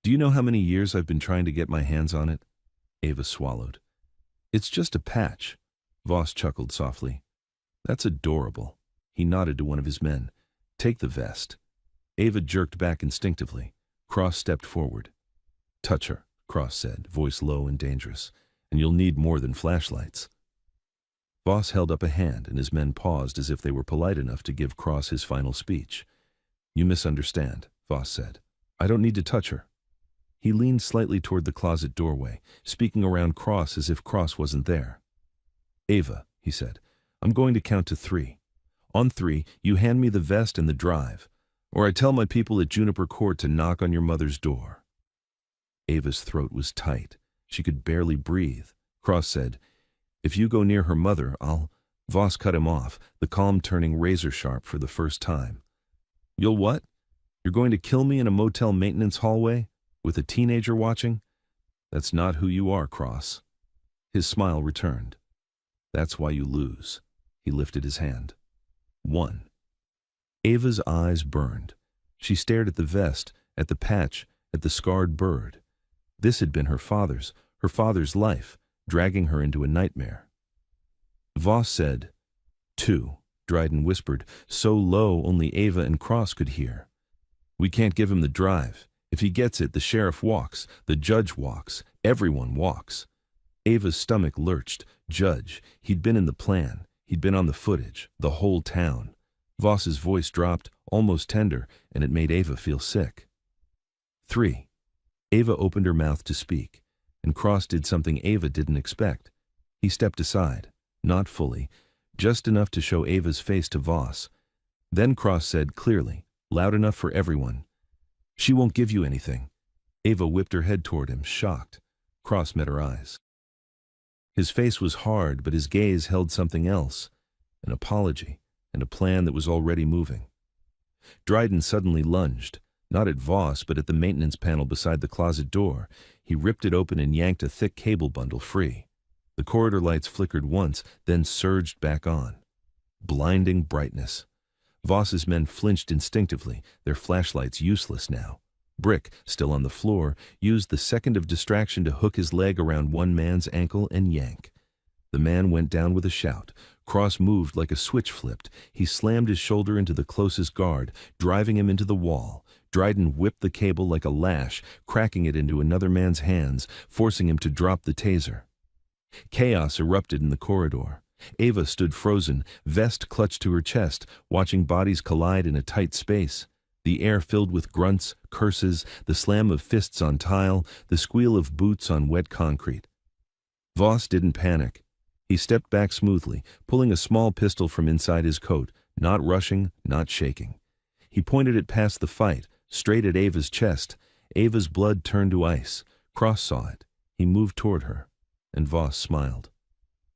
S1: "Do you know how many years I've been trying to get my hands on it?" Ava swallowed. "It's just a patch." Voss chuckled softly. "That's adorable." He nodded to one of his men. "Take the vest." Ava jerked back instinctively. Cross stepped forward. "Touch her," Cross said, voice low and dangerous, "and you'll need more than flashlights." Voss held up a hand, and his men paused as if they were polite enough to give Cross his final speech. "You misunderstand," Voss said. "I don't need to touch her." He leaned slightly toward the closet doorway, speaking around Cross as if Cross wasn't there. "Ava," he said, "I'm going to count to 3. On 3, you hand me the vest and the drive, or I tell my people at Juniper Court to knock on your mother's door." Ava's throat was tight. She could barely breathe. Cross said, "If you go near her mother, I'll—" Voss cut him off, the calm turning razor-sharp for the first time. "You'll what? You're going to kill me in a motel maintenance hallway? With a teenager watching? That's not who you are, Cross." His smile returned. "That's why you lose." He lifted his hand. 1. Ava's eyes burned. She stared at the vest, at the patch, at the scarred bird. This had been her father's life, dragging her into a nightmare. Voss said, "Two," Dryden whispered, so low only Ava and Cross could hear. "We can't give him the drive. If he gets it, the sheriff walks, the judge walks, everyone walks." Ava's stomach lurched. Judge, he'd been in the plan, he'd been on the footage, the whole town. Voss's voice dropped, almost tender, and it made Ava feel sick. 3. Ava opened her mouth to speak, and Cross did something Ava didn't expect. He stepped aside, not fully, just enough to show Ava's face to Voss. Then Cross said clearly, loud enough for everyone, "She won't give you anything." Ava whipped her head toward him, shocked. Cross met her eyes. His face was hard, but his gaze held something else, an apology, and a plan that was already moving. Dryden suddenly lunged, not at Voss, but at the maintenance panel beside the closet door. He ripped it open and yanked a thick cable bundle free. The corridor lights flickered once, then surged back on. Blinding brightness. Voss's men flinched instinctively, their flashlights useless now. Brick, still on the floor, used the second of distraction to hook his leg around one man's ankle and yank. The man went down with a shout. Cross moved like a switch flipped. He slammed his shoulder into the closest guard, driving him into the wall. Dryden whipped the cable like a lash, cracking it into another man's hands, forcing him to drop the taser. Chaos erupted in the corridor. Ava stood frozen, vest clutched to her chest, watching bodies collide in a tight space. The air filled with grunts, curses, the slam of fists on tile, the squeal of boots on wet concrete. Voss didn't panic. He stepped back smoothly, pulling a small pistol from inside his coat, not rushing, not shaking. He pointed it past the fight, straight at Ava's chest. Ava's blood turned to ice. Cross saw it. He moved toward her, and Voss smiled.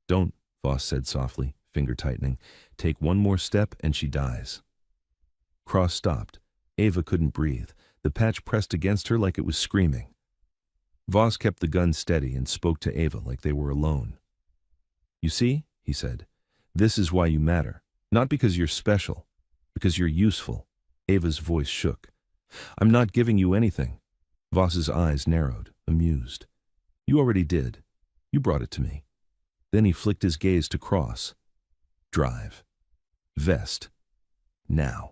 S1: "Don't," Voss said softly, finger tightening. "Take one more step and she dies." Cross stopped. Ava couldn't breathe. The patch pressed against her like it was screaming. Voss kept the gun steady and spoke to Ava like they were alone. "You see," he said, "this is why you matter. Not because you're special, because you're useful." Ava's voice shook. "I'm not giving you anything." Voss's eyes narrowed, amused. "You already did. You brought it to me." Then he flicked his gaze to Cross. "Drive. Vest. Now."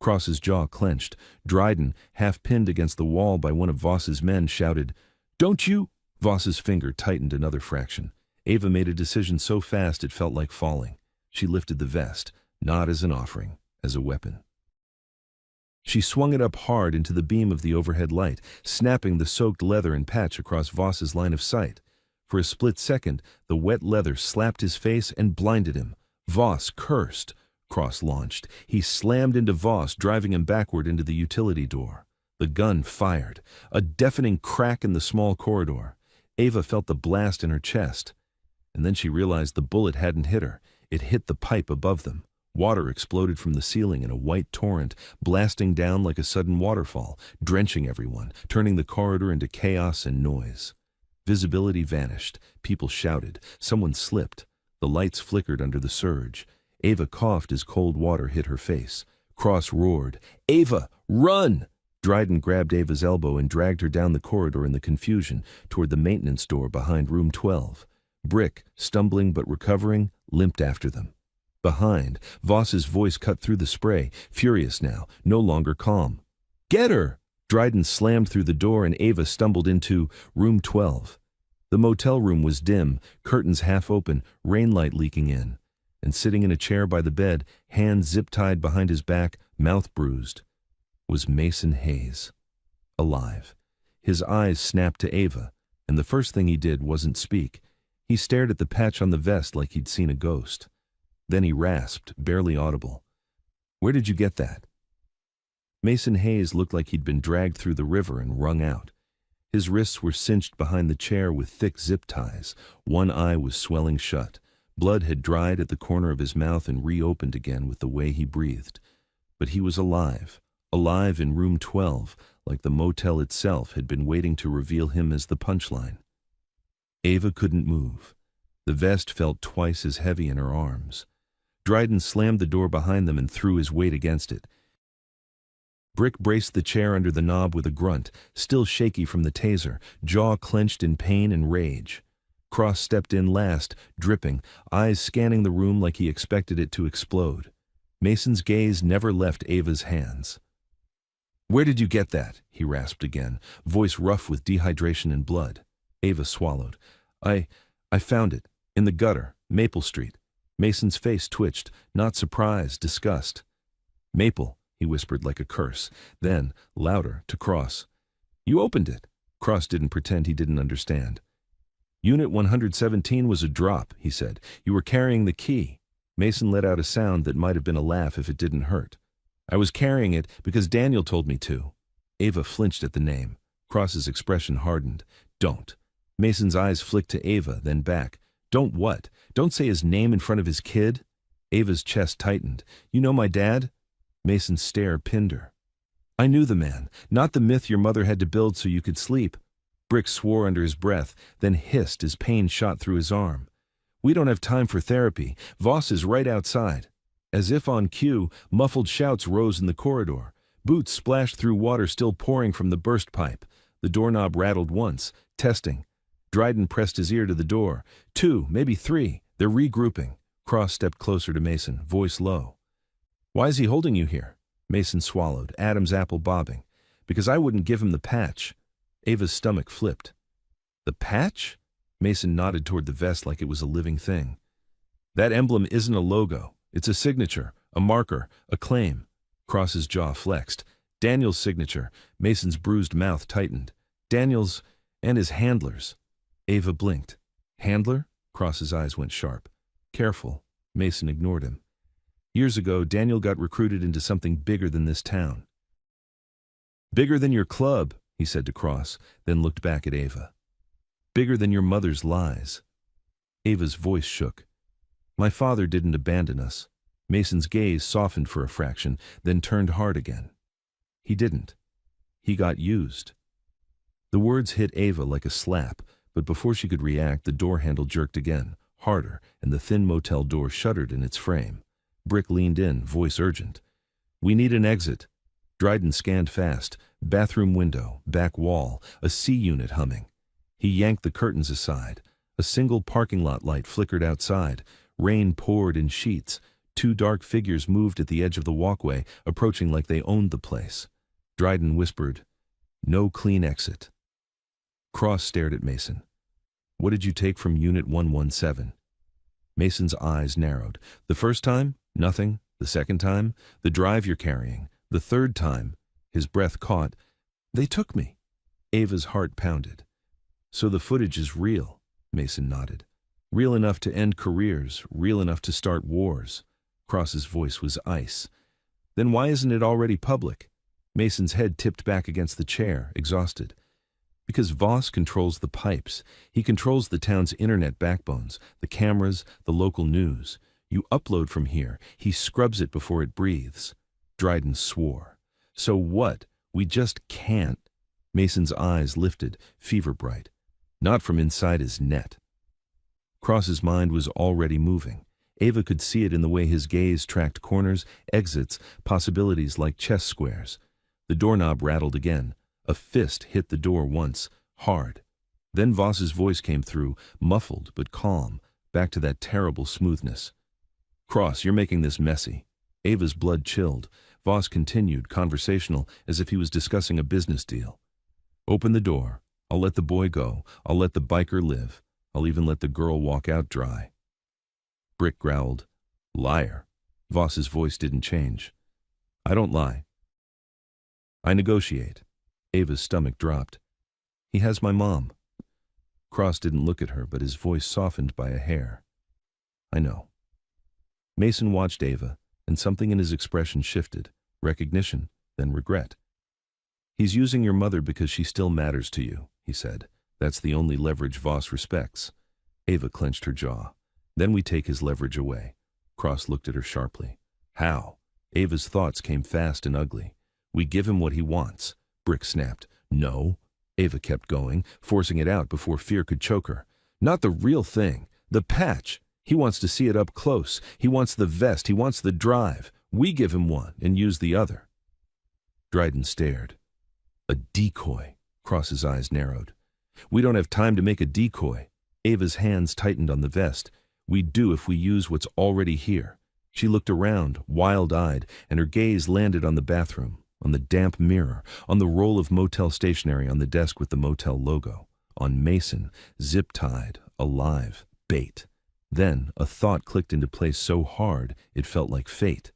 S1: Cross's jaw clenched. Dryden, half pinned against the wall by one of Voss's men, shouted, "Don't you—" Voss's finger tightened another fraction. Ava made a decision so fast it felt like falling. She lifted the vest, not as an offering, as a weapon. She swung it up hard into the beam of the overhead light, snapping the soaked leather and patch across Voss's line of sight. For a split second, the wet leather slapped his face and blinded him. Voss cursed. Cross launched. He slammed into Voss, driving him backward into the utility door. The gun fired. A deafening crack in the small corridor. Ava felt the blast in her chest. And then she realized the bullet hadn't hit her. It hit the pipe above them. Water exploded from the ceiling in a white torrent, blasting down like a sudden waterfall, drenching everyone, turning the corridor into chaos and noise. Visibility vanished. People shouted. Someone slipped. The lights flickered under the surge. Ava coughed as cold water hit her face. Cross roared, "Ava, run!" Dryden grabbed Ava's elbow and dragged her down the corridor in the confusion, toward the maintenance door behind room 12. Brick, stumbling but recovering, limped after them. Behind, Voss's voice cut through the spray, furious now, no longer calm. "Get her!" Dryden slammed through the door and Ava stumbled into room 12. The motel room was dim, curtains half open, rainlight leaking in. And sitting in a chair by the bed, hands zip-tied behind his back, mouth bruised, was Mason Hayes. Alive. His eyes snapped to Ava, and the first thing he did wasn't speak. He stared at the patch on the vest like he'd seen a ghost. Then he rasped, barely audible, "Where did you get that?" Mason Hayes looked like he'd been dragged through the river and wrung out. His wrists were cinched behind the chair with thick zip ties. One eye was swelling shut. Blood had dried at the corner of his mouth and reopened again with the way he breathed. But he was alive, alive in room 12, like the motel itself had been waiting to reveal him as the punchline. Ava couldn't move. The vest felt twice as heavy in her arms. Dryden slammed the door behind them and threw his weight against it. Brick braced the chair under the knob with a grunt, still shaky from the taser, jaw clenched in pain and rage. Cross stepped in last, dripping, eyes scanning the room like he expected it to explode. Mason's gaze never left Ava's hands. "Where did you get that?" he rasped again, voice rough with dehydration and blood. Ava swallowed. I found it. In the gutter, Maple Street." Mason's face twitched, not surprise, disgust. "Maple," he whispered like a curse. Then, louder, to Cross. "You opened it." Cross didn't pretend he didn't understand. "Unit 117 was a drop," he said. "You were carrying the key." Mason let out a sound that might have been a laugh if it didn't hurt. "I was carrying it because Daniel told me to." Ava flinched at the name. Cross's expression hardened. "Don't." Mason's eyes flicked to Ava, then back. "Don't what? Don't say his name in front of his kid?" Ava's chest tightened. "You know my dad?" Mason's stare pinned her. "I knew the man, not the myth your mother had to build so you could sleep." Brick swore under his breath, then hissed as pain shot through his arm. "We don't have time for therapy. Voss is right outside." As if on cue, muffled shouts rose in the corridor. Boots splashed through water still pouring from the burst pipe. The doorknob rattled once, testing. Dryden pressed his ear to the door. 2, maybe 3. They're regrouping. Cross stepped closer to Mason, voice low. "Why is he holding you here?" Mason swallowed, Adam's apple bobbing. "Because I wouldn't give him the patch." Ava's stomach flipped. "The patch?" Mason nodded toward the vest like it was a living thing. "That emblem isn't a logo. It's a signature, a marker, a claim." Cross's jaw flexed. "Daniel's signature." Mason's bruised mouth tightened. "Daniel's and his handler's." Ava blinked. "Handler?" Cross's eyes went sharp. "Careful." Mason ignored him. "Years ago, Daniel got recruited into something bigger than this town." "Bigger than your club," he said to Cross, then looked back at Ava. "Bigger than your mother's lies." Ava's voice shook. "My father didn't abandon us." Mason's gaze softened for a fraction, then turned hard again. "He didn't. He got used." The words hit Ava like a slap, but before she could react, the door handle jerked again, harder, and the thin motel door shuddered in its frame. Brick leaned in, voice urgent. "We need an exit." Dryden scanned fast. Bathroom window, back wall, a C unit humming. He yanked the curtains aside. A single parking lot light flickered outside. Rain poured in sheets. 2 dark figures moved at the edge of the walkway, approaching like they owned the place. Dryden whispered, "No clean exit." Cross stared at Mason. "What did you take from Unit 117? Mason's eyes narrowed. "The first time? Nothing. The second time? The drive you're carrying. The third time?" His breath caught. "They took me." Ava's heart pounded. "So the footage is real," Mason nodded. "Real enough to end careers, real enough to start wars." Cross's voice was ice. "Then why isn't it already public?" Mason's head tipped back against the chair, exhausted. "Because Voss controls the pipes. He controls the town's internet backbones, the cameras, the local news. You upload from here, he scrubs it before it breathes." Dryden swore. "So what? We just can't." Mason's eyes lifted, fever bright. "Not from inside his net." Cross's mind was already moving. Ava could see it in the way his gaze tracked corners, exits, possibilities like chess squares. The doorknob rattled again. A fist hit the door once, hard. Then Voss's voice came through, muffled but calm, back to that terrible smoothness. "Cross, you're making this messy." Ava's blood chilled. Voss continued, conversational, as if he was discussing a business deal. "Open the door. I'll let the boy go. I'll let the biker live. I'll even let the girl walk out dry." Brick growled, "Liar." Voss's voice didn't change. "I don't lie. I negotiate." Ava's stomach dropped. "He has my mom." Cross didn't look at her, but his voice softened by a hair. "I know." Mason watched Ava, and something in his expression shifted. Recognition, then regret. "He's using your mother because she still matters to you," he said. "That's the only leverage Voss respects." Ava clenched her jaw. "Then we take his leverage away." Cross looked at her sharply. "How?" Ava's thoughts came fast and ugly. "We give him what he wants." Brick snapped. "No." Ava kept going, forcing it out before fear could choke her. "Not the real thing. The patch. He wants to see it up close. He wants the vest. He wants the drive. We give him one and use the other." Dryden stared. A decoy. Cross's eyes narrowed. We don't have time to make a decoy. Ava's hands tightened on the vest. We do if we use what's already here. She looked around, wild-eyed, and her gaze landed on the bathroom, on the damp mirror, on the roll of motel stationery on the desk with the motel logo, on Mason, zip-tied, alive, bait. Then a thought clicked into place so hard it felt like fate.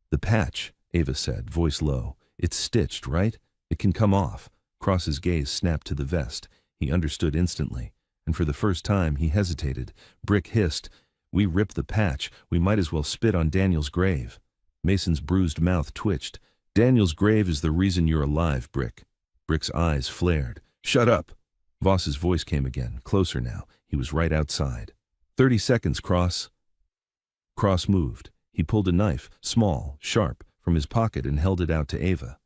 S1: The patch, Ava said, voice low. It's stitched, right? It can come off. Cross's gaze snapped to the vest. He understood instantly, and for the first time he hesitated. Brick hissed, We rip the patch, we might as well spit on Daniel's grave. Mason's bruised mouth twitched. Daniel's grave is the reason you're alive, Brick. Brick's eyes flared. Shut up. Voss's voice came again, closer now. He was right outside. 30 seconds, Cross. Cross moved. He pulled a knife, small, sharp, from his pocket and held it out to Ava.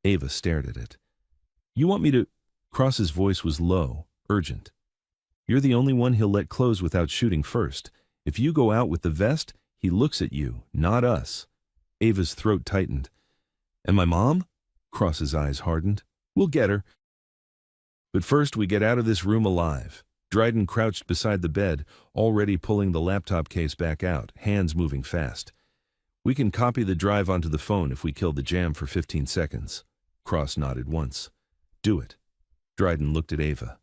S1: Ava stared at it. You want me to... Cross's voice was low, urgent. You're the only one he'll let close without shooting first. If you go out with the vest, he looks at you, not us. Ava's throat tightened. And my mom? Cross's eyes hardened. We'll get her. But first we get out of this room alive. Dryden crouched beside the bed, already pulling the laptop case back out, hands moving fast. We can copy the drive onto the phone if we kill the jam for 15 seconds. Cross nodded once. Do it. Dryden looked at Ava.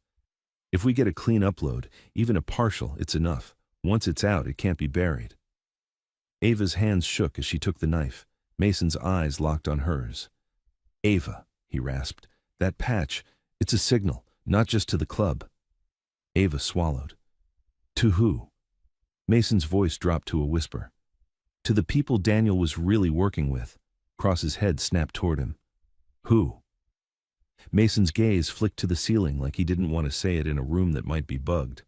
S1: If we get a clean upload, even a partial, it's enough. Once it's out, it can't be buried. Ava's hands shook as she took the knife. Mason's eyes locked on hers. Ava, he rasped, that patch, it's a signal, not just to the club. Ava swallowed. To who? Mason's voice dropped to a whisper. To the people Daniel was really working with. Cross's head snapped toward him. Who? Mason's gaze flicked to the ceiling like he didn't want to say it in a room that might be bugged.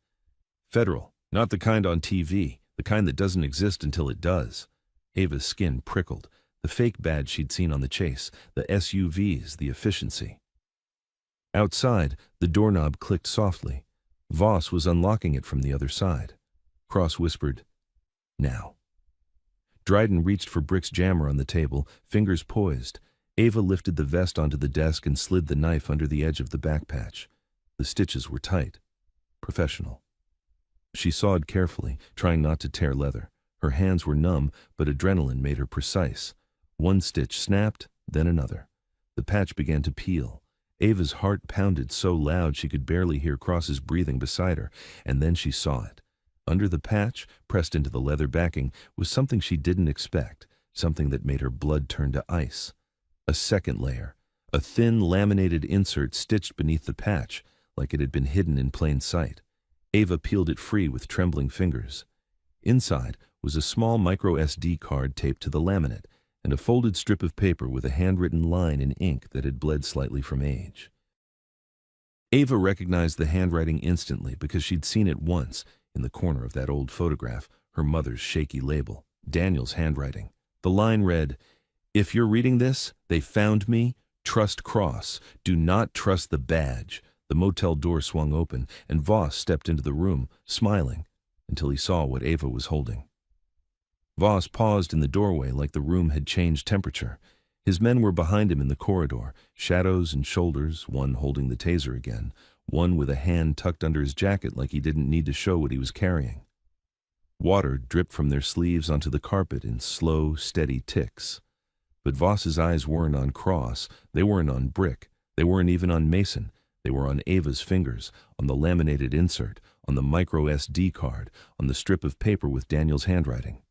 S1: Federal, not the kind on TV, the kind that doesn't exist until it does. Ava's skin prickled. The fake badge she'd seen on the chase, the SUVs, the efficiency. Outside, the doorknob clicked softly. Voss was unlocking it from the other side. Cross whispered, Now. Dryden reached for Brick's jammer on the table, fingers poised. Ava lifted the vest onto the desk and slid the knife under the edge of the back patch. The stitches were tight. Professional. She sawed carefully, trying not to tear leather. Her hands were numb, but adrenaline made her precise. One stitch snapped, then another. The patch began to peel. Ava's heart pounded so loud she could barely hear Cross's breathing beside her, and then she saw it. Under the patch, pressed into the leather backing, was something she didn't expect, something that made her blood turn to ice. A second layer, a thin laminated insert stitched beneath the patch, like it had been hidden in plain sight. Ava peeled it free with trembling fingers. Inside was a small micro SD card taped to the laminate, and a folded strip of paper with a handwritten line in ink that had bled slightly from age. Ava recognized the handwriting instantly because she'd seen it once, in the corner of that old photograph, her mother's shaky label, Daniel's handwriting. The line read, If you're reading this, they found me, trust Cross, do not trust the badge. The motel door swung open, and Voss stepped into the room, smiling, until he saw what Ava was holding. Voss paused in the doorway like the room had changed temperature. His men were behind him in the corridor, shadows and shoulders, one holding the taser again, one with a hand tucked under his jacket like he didn't need to show what he was carrying. Water dripped from their sleeves onto the carpet in slow, steady ticks. But Voss's eyes weren't on Cross, they weren't on Brick, they weren't even on Mason. They were on Ava's fingers, on the laminated insert, on the micro SD card, on the strip of paper with Daniel's handwriting.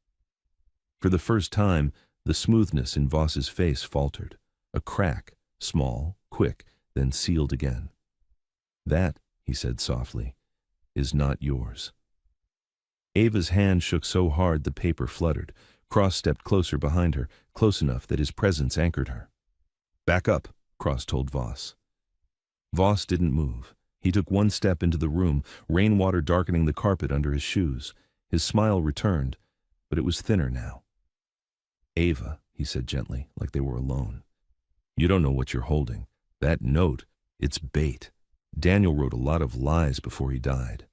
S1: For the first time, the smoothness in Voss's face faltered. A crack, small, quick, then sealed again. That, he said softly, is not yours. Ava's hand shook so hard the paper fluttered. Cross stepped closer behind her, close enough that his presence anchored her. Back up, Cross told Voss. Voss didn't move. He took one step into the room, rainwater darkening the carpet under his shoes. His smile returned, but it was thinner now. Ava, he said gently, like they were alone. You don't know what you're holding. That note, it's bait. Daniel wrote a lot of lies before he died.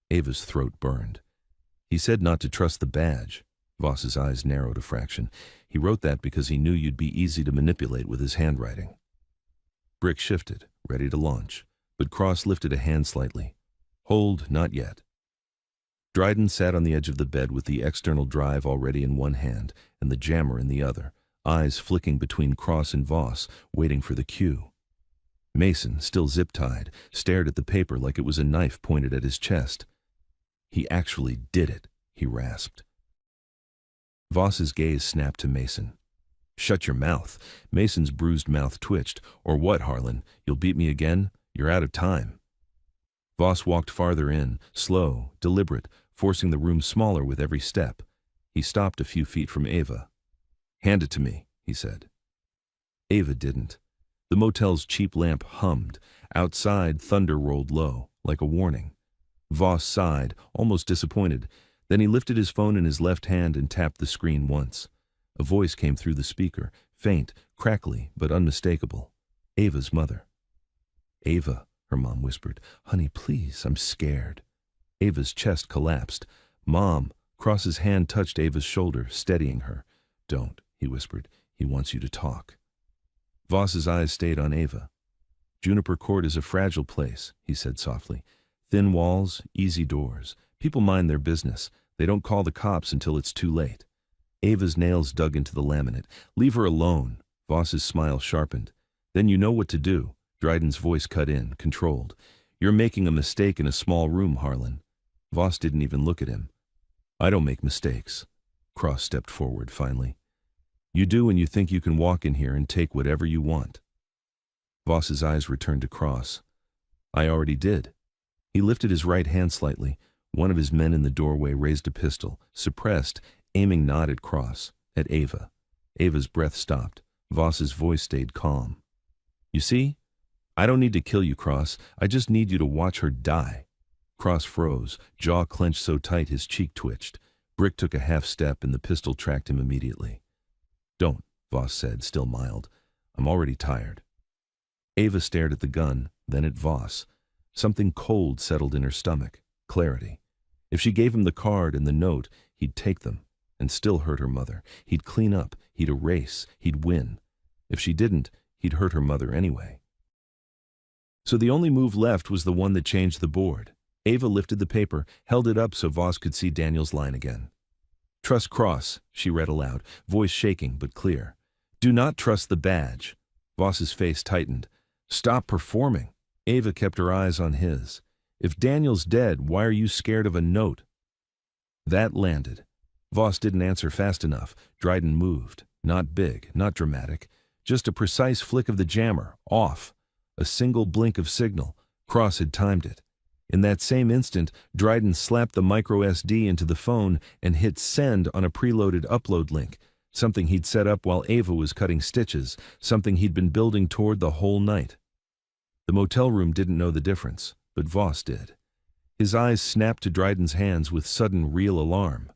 S1: Ava's throat burned. He said not to trust the badge. Voss's eyes narrowed a fraction. He wrote that because he knew you'd be easy to manipulate with his handwriting. Brick shifted, ready to launch, but Cross lifted a hand slightly. Hold, not yet. Dryden sat on the edge of the bed with the external drive already in one hand and the jammer in the other, eyes flicking between Cross and Voss, waiting for the cue. Mason, still zip-tied, stared at the paper like it was a knife pointed at his chest. He actually did it, he rasped. Voss's gaze snapped to Mason. Shut your mouth. Mason's bruised mouth twitched. Or what, Harlan? You'll beat me again? You're out of time. Voss walked farther in, slow, deliberate, forcing the room smaller with every step. He stopped a few feet from Ava. Hand it to me, he said. Ava didn't. The motel's cheap lamp hummed. Outside, thunder rolled low, like a warning. Voss sighed, almost disappointed. Then he lifted his phone in his left hand and tapped the screen once. A voice came through the speaker, faint, crackly, but unmistakable. Ava's mother. Ava, her mom whispered. Honey, please, I'm scared. Ava's chest collapsed. Mom, Cross's hand touched Ava's shoulder, steadying her. Don't, he whispered. He wants you to talk. Voss's eyes stayed on Ava. Juniper Court is a fragile place, he said softly. Thin walls, easy doors. People mind their business. They don't call the cops until it's too late. Ava's nails dug into the laminate. Leave her alone. Voss's smile sharpened. Then you know what to do. Dryden's voice cut in, controlled. You're making a mistake in a small room, Harlan. Voss didn't even look at him. I don't make mistakes. Cross stepped forward finally. You do when you think you can walk in here and take whatever you want. Voss's eyes returned to Cross. I already did. He lifted his right hand slightly. One of his men in the doorway raised a pistol, suppressed, aiming not at Cross, at Ava. Ava's breath stopped. Voss's voice stayed calm. You see? I don't need to kill you, Cross. I just need you to watch her die. Cross froze, jaw clenched so tight his cheek twitched. Brick took a half step and the pistol tracked him immediately. Don't, Voss said, still mild. I'm already tired. Ava stared at the gun, then at Voss. Something cold settled in her stomach. Clarity. If she gave him the card and the note, he'd take them, and still hurt her mother. He'd clean up, he'd erase, he'd win. If she didn't, he'd hurt her mother anyway. So the only move left was the one that changed the board. Ava lifted the paper, held it up so Voss could see Daniel's line again. Trust Cross, she read aloud, voice shaking but clear. Do not trust the badge. Voss's face tightened. Stop performing. Ava kept her eyes on his. If Daniel's dead, why are you scared of a note? That landed. Voss didn't answer fast enough. Dryden moved. Not big, not dramatic. Just a precise flick of the jammer. Off. A single blink of signal. Cross had timed it. In that same instant, Dryden slapped the micro SD into the phone and hit send on a preloaded upload link, something he'd set up while Ava was cutting stitches, something he'd been building toward the whole night. The motel room didn't know the difference, but Voss did. His eyes snapped to Dryden's hands with sudden real alarm.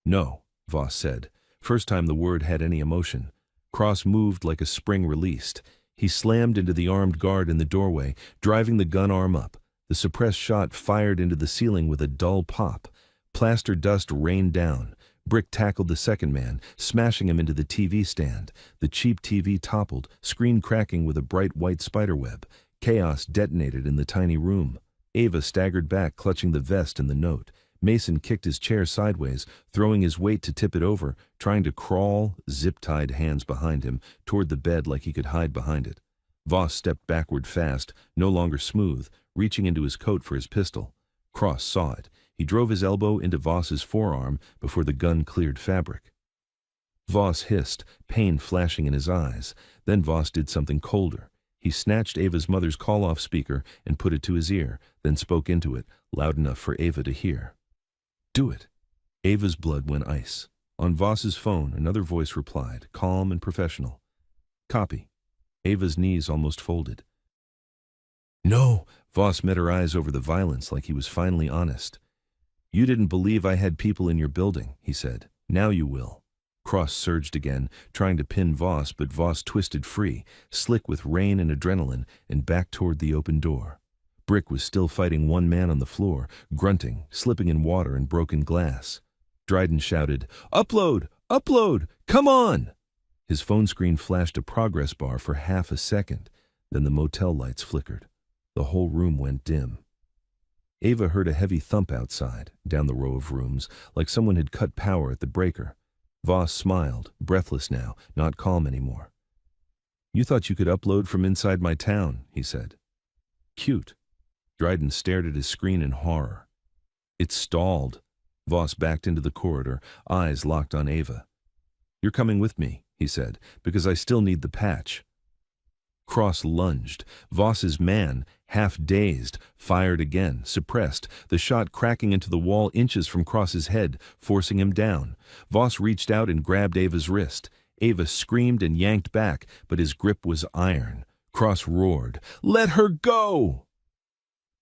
S1: No, Voss said, first time the word had any emotion. Cross moved like a spring released. He slammed into the armed guard in the doorway, driving the gun arm up. The suppressed shot fired into the ceiling with a dull pop. Plaster dust rained down. Brick tackled the second man, smashing him into the TV stand. The cheap TV toppled, screen cracking with a bright white spiderweb. Chaos detonated in the tiny room. Ava staggered back, clutching the vest and the note. Mason kicked his chair sideways, throwing his weight to tip it over, trying to crawl, zip-tied hands behind him, toward the bed like he could hide behind it. Voss stepped backward fast, no longer smooth, reaching into his coat for his pistol. Cross saw it. He drove his elbow into Voss's forearm before the gun cleared fabric. Voss hissed, pain flashing in his eyes. Then Voss did something colder. He snatched Ava's mother's call-off speaker and put it to his ear, then spoke into it, loud enough for Ava to hear. Do it. Ava's blood went ice. On Voss's phone, another voice replied, calm and professional. Copy. Ava's knees almost folded. No! Voss met her eyes over the violence like he was finally honest. You didn't believe I had people in your building, he said. Now you will. Cross surged again, trying to pin Voss, but Voss twisted free, slick with rain and adrenaline, and back toward the open door. Brick was still fighting one man on the floor, grunting, slipping in water and broken glass. Dryden shouted, Upload! Upload! Come on! His phone screen flashed a progress bar for half a second. Then the motel lights flickered. The whole room went dim. Ava heard a heavy thump outside, down the row of rooms, like someone had cut power at the breaker. Voss smiled, breathless now, not calm anymore. "You thought you could upload from inside my town," he said. "Cute." Dryden stared at his screen in horror. It stalled. Voss backed into the corridor, eyes locked on Ava. "You're coming with me," he said, "because I still need the patch." Cross lunged. Voss's man, half dazed, fired again, suppressed, the shot cracking into the wall inches from Cross's head, forcing him down. Voss reached out and grabbed Ava's wrist. Ava screamed and yanked back, but his grip was iron. Cross roared, "Let her go!"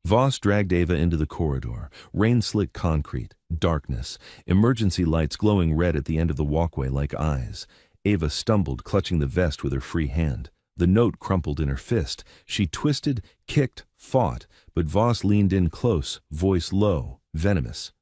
S1: Voss dragged Ava into the corridor. Rain-slick concrete, darkness, emergency lights glowing red at the end of the walkway like eyes. Ava stumbled, clutching the vest with her free hand. The note crumpled in her fist. She twisted, kicked, fought, but Voss leaned in close, voice low, venomous.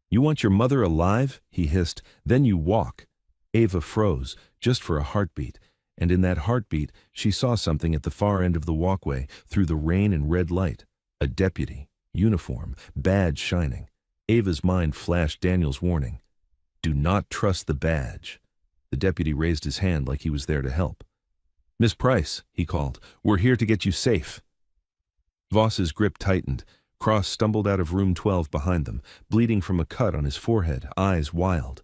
S1: "You want your mother alive?" he hissed. "Then you walk." Ava froze, just for a heartbeat, and in that heartbeat she saw something at the far end of the walkway, through the rain and red light. A deputy, uniform, badge shining. Ava's mind flashed Daniel's warning. "Do not trust the badge." The deputy raised his hand like he was there to help. "Miss Price," he called, "we're here to get you safe." Voss's grip tightened. Cross stumbled out of room 12 behind them, bleeding from a cut on his forehead, eyes wild.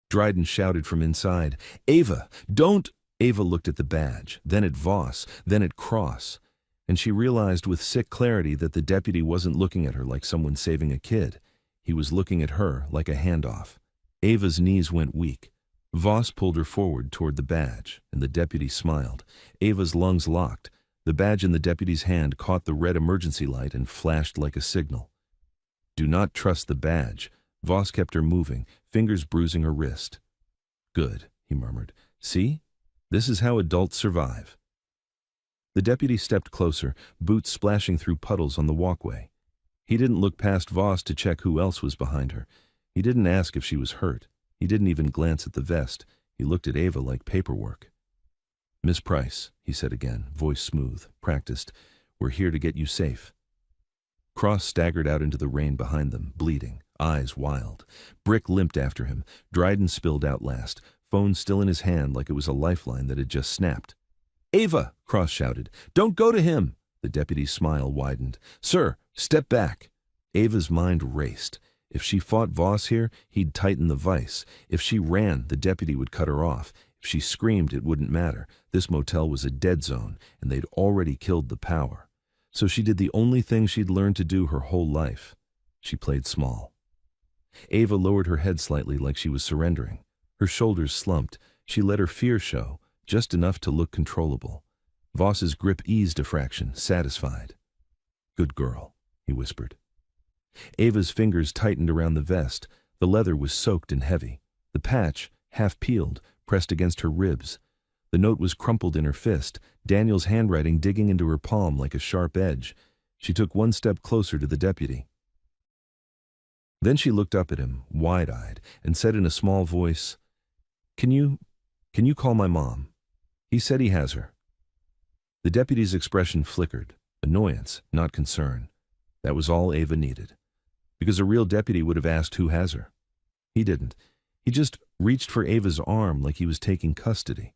S1: Dryden shouted from inside, "Ava, don't—" Ava looked at the badge, then at Voss, then at Cross, and she realized with sick clarity that the deputy wasn't looking at her like someone saving a kid. He was looking at her like a handoff. Ava's knees went weak. Voss pulled her forward toward the badge, and the deputy smiled. Ava's lungs locked. The badge in the deputy's hand caught the red emergency light and flashed like a signal. "Do not trust the badge." Voss kept her moving, fingers bruising her wrist. "Good," he murmured. "See? This is how adults survive." The deputy stepped closer, boots splashing through puddles on the walkway. He didn't look past Voss to check who else was behind her. He didn't ask if she was hurt. He didn't even glance at the vest. He looked at Ava like paperwork. "Miss Price," he said again, voice smooth, practiced, "we're here to get you safe." Cross staggered out into the rain behind them, bleeding, eyes wild. Brick limped after him. Dryden spilled out last, phone still in his hand like it was a lifeline that had just snapped. "Ava!" Cross shouted. "Don't go to him!" The deputy's smile widened. "Sir, step back!" Ava's mind raced. If she fought Voss here, he'd tighten the vice. If she ran, the deputy would cut her off. If she screamed, it wouldn't matter. This motel was a dead zone, and they'd already killed the power. So she did the only thing she'd learned to do her whole life. She played small. Ava lowered her head slightly like she was surrendering. Her shoulders slumped. She let her fear show, just enough to look controllable. Voss's grip eased a fraction, satisfied. "Good girl," he whispered. Ava's fingers tightened around the vest. The leather was soaked and heavy. The patch, half peeled, pressed against her ribs. The note was crumpled in her fist, Daniel's handwriting digging into her palm like a sharp edge. She took one step closer to the deputy. Then she looked up at him, wide-eyed, and said in a small voice, Can you call my mom? He said he has her." The deputy's expression flickered. Annoyance, not concern. That was all Ava needed. Because a real deputy would have asked who has her. He didn't. He just reached for Ava's arm like he was taking custody.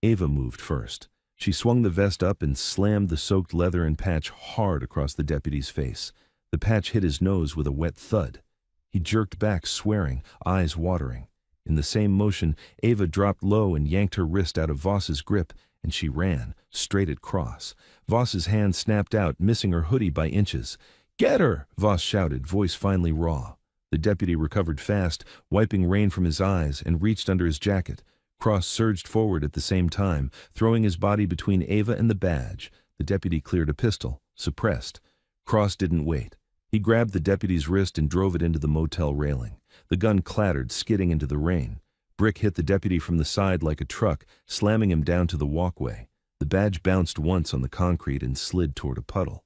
S1: Ava moved first. She swung the vest up and slammed the soaked leather and patch hard across the deputy's face. The patch hit his nose with a wet thud. He jerked back, swearing, eyes watering. In the same motion, Ava dropped low and yanked her wrist out of Voss's grip, and she ran, straight at Cross. Voss's hand snapped out, missing her hoodie by inches. "Get her!" Voss shouted, voice finally raw. The deputy recovered fast, wiping rain from his eyes, and reached under his jacket. Cross surged forward at the same time, throwing his body between Ava and the badge. The deputy cleared a pistol, suppressed. Cross didn't wait. He grabbed the deputy's wrist and drove it into the motel railing. The gun clattered, skidding into the rain. Brick hit the deputy from the side like a truck, slamming him down to the walkway. The badge bounced once on the concrete and slid toward a puddle.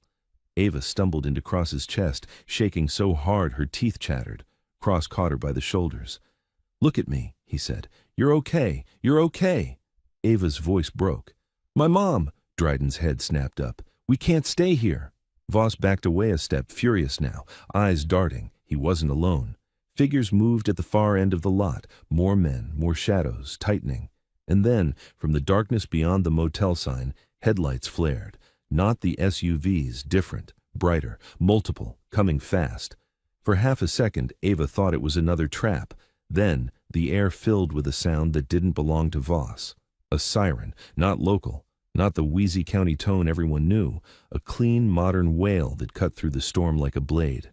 S1: Ava stumbled into Cross's chest, shaking so hard her teeth chattered. Cross caught her by the shoulders. "Look at me," he said. "You're okay. You're okay." Ava's voice broke. "My mom!" Dryden's head snapped up. "We can't stay here." Voss backed away a step, furious now, eyes darting. He wasn't alone. Figures moved at the far end of the lot, more men, more shadows, tightening. And then, from the darkness beyond the motel sign, headlights flared. Not the SUVs, different, brighter, multiple, coming fast. For half a second, Ava thought it was another trap. Then, the air filled with a sound that didn't belong to Voss. A siren, not local, not the wheezy county tone everyone knew, a clean, modern wail that cut through the storm like a blade.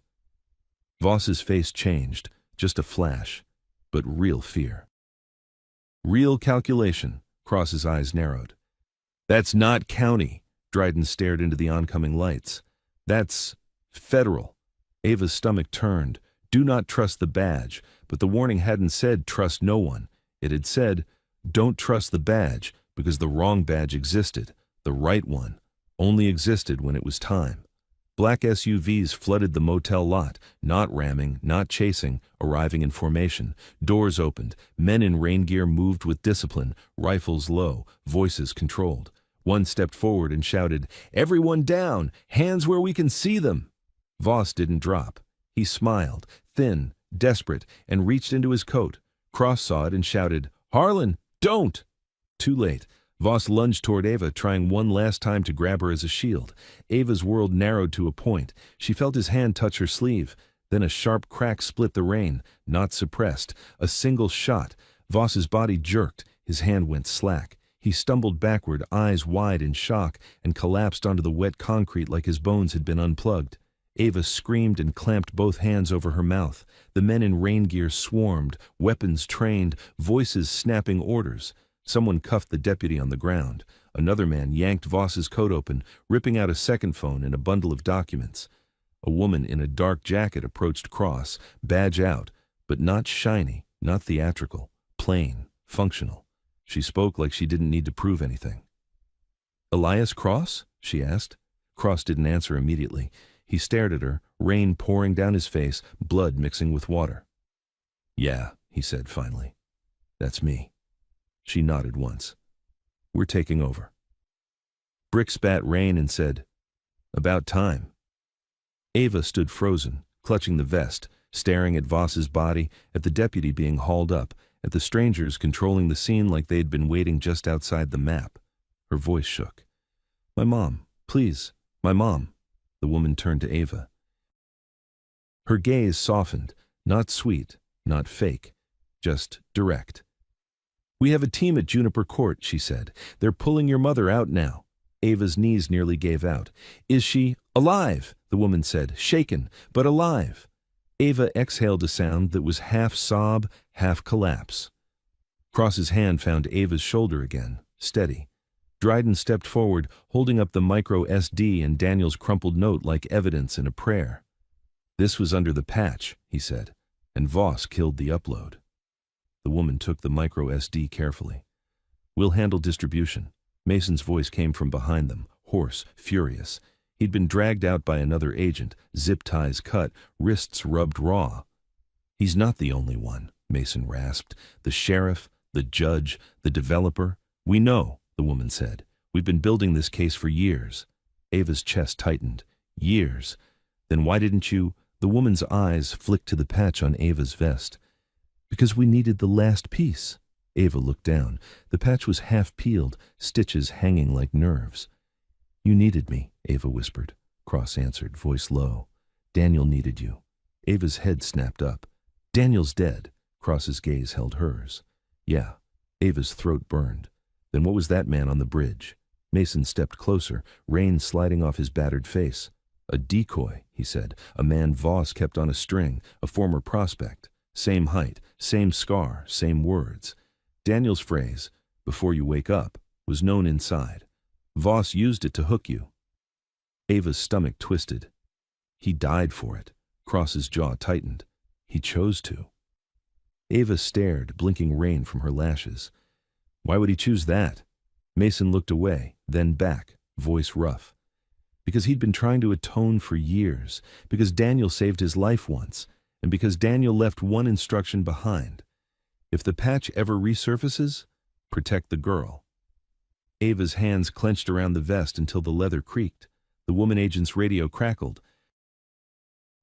S1: Voss's face changed, just a flash, but real fear. Real calculation. Cross's eyes narrowed. "That's not county." Dryden stared into the oncoming lights. "That's federal." Ava's stomach turned. Do not trust the badge, but the warning hadn't said trust no one. It had said, don't trust the badge, because the wrong badge existed. The right one only existed when it was time. Black SUVs flooded the motel lot, not ramming, not chasing, arriving in formation. Doors opened. Men in rain gear moved with discipline, rifles low, voices controlled. One stepped forward and shouted, "Everyone down! Hands where we can see them!" Voss didn't drop. He smiled, thin, desperate, and reached into his coat. Cross saw it and shouted, "Harlan, don't!" Too late. Voss lunged toward Ava, trying one last time to grab her as a shield. Ava's world narrowed to a point. She felt his hand touch her sleeve. Then a sharp crack split the rain, not suppressed. A single shot. Voss's body jerked. His hand went slack. He stumbled backward, eyes wide in shock, and collapsed onto the wet concrete like his bones had been unplugged. Ava screamed and clamped both hands over her mouth. The men in rain gear swarmed, weapons trained, voices snapping orders. Someone cuffed the deputy on the ground. Another man yanked Voss's coat open, ripping out a second phone and a bundle of documents. A woman in a dark jacket approached Cross, badge out, but not shiny, not theatrical, plain, functional. She spoke like she didn't need to prove anything. "Elias Cross?" she asked. Cross didn't answer immediately. He stared at her, rain pouring down his face, blood mixing with water. "Yeah," he said finally. "That's me." She nodded once. "We're taking over." Brick spat rain and said, "About time." Ava stood frozen, clutching the vest, staring at Voss's body, at the deputy being hauled up, at the strangers controlling the scene like they'd been waiting just outside the map. Her voice shook. "My mom, please, my mom." The woman turned to Ava. Her gaze softened, not sweet, not fake, just direct. "We have a team at Juniper Court," she said. "They're pulling your mother out now." Ava's knees nearly gave out. "Is she alive?" the woman said, shaken, but alive. Ava exhaled a sound that was half sob, half collapse. Cross's hand found Ava's shoulder again, steady. Dryden stepped forward, holding up the micro SD and Daniel's crumpled note like evidence in a prayer. "This was under the patch," he said, "and Voss killed the upload." The woman took the micro SD carefully. "We'll handle distribution." Mason's voice came from behind them, hoarse, furious. He'd been dragged out by another agent, zip ties cut, wrists rubbed raw. "He's not the only one," Mason rasped. "The sheriff, the judge, the developer. We know," the woman said. "We've been building this case for years." Ava's chest tightened. "Years? Then why didn't you—" The woman's eyes flicked to the patch on Ava's vest. "Because we needed the last piece." Ava looked down. The patch was half peeled, stitches hanging like nerves. "You needed me," Ava whispered. Cross answered, voice low. "Daniel needed you." Ava's head snapped up. "Daniel's dead." Cross's gaze held hers. "Yeah." Ava's throat burned. "Then what was that man on the bridge?" Mason stepped closer, rain sliding off his battered face. "A decoy," he said. "A man Voss kept on a string, a former prospect. Same height, same scar, same words. Daniel's phrase, 'before you wake up,' was known inside. Voss used it to hook you." Ava's stomach twisted. "He died for it." Cross's jaw tightened. "He chose to." Ava stared, blinking rain from her lashes. "Why would he choose that?" Mason looked away, then back, voice rough. "Because he'd been trying to atone for years, because Daniel saved his life once, and because Daniel left one instruction behind. If the patch ever resurfaces, protect the girl. Ava's hands clenched around the vest until the leather creaked. The woman agent's radio crackled.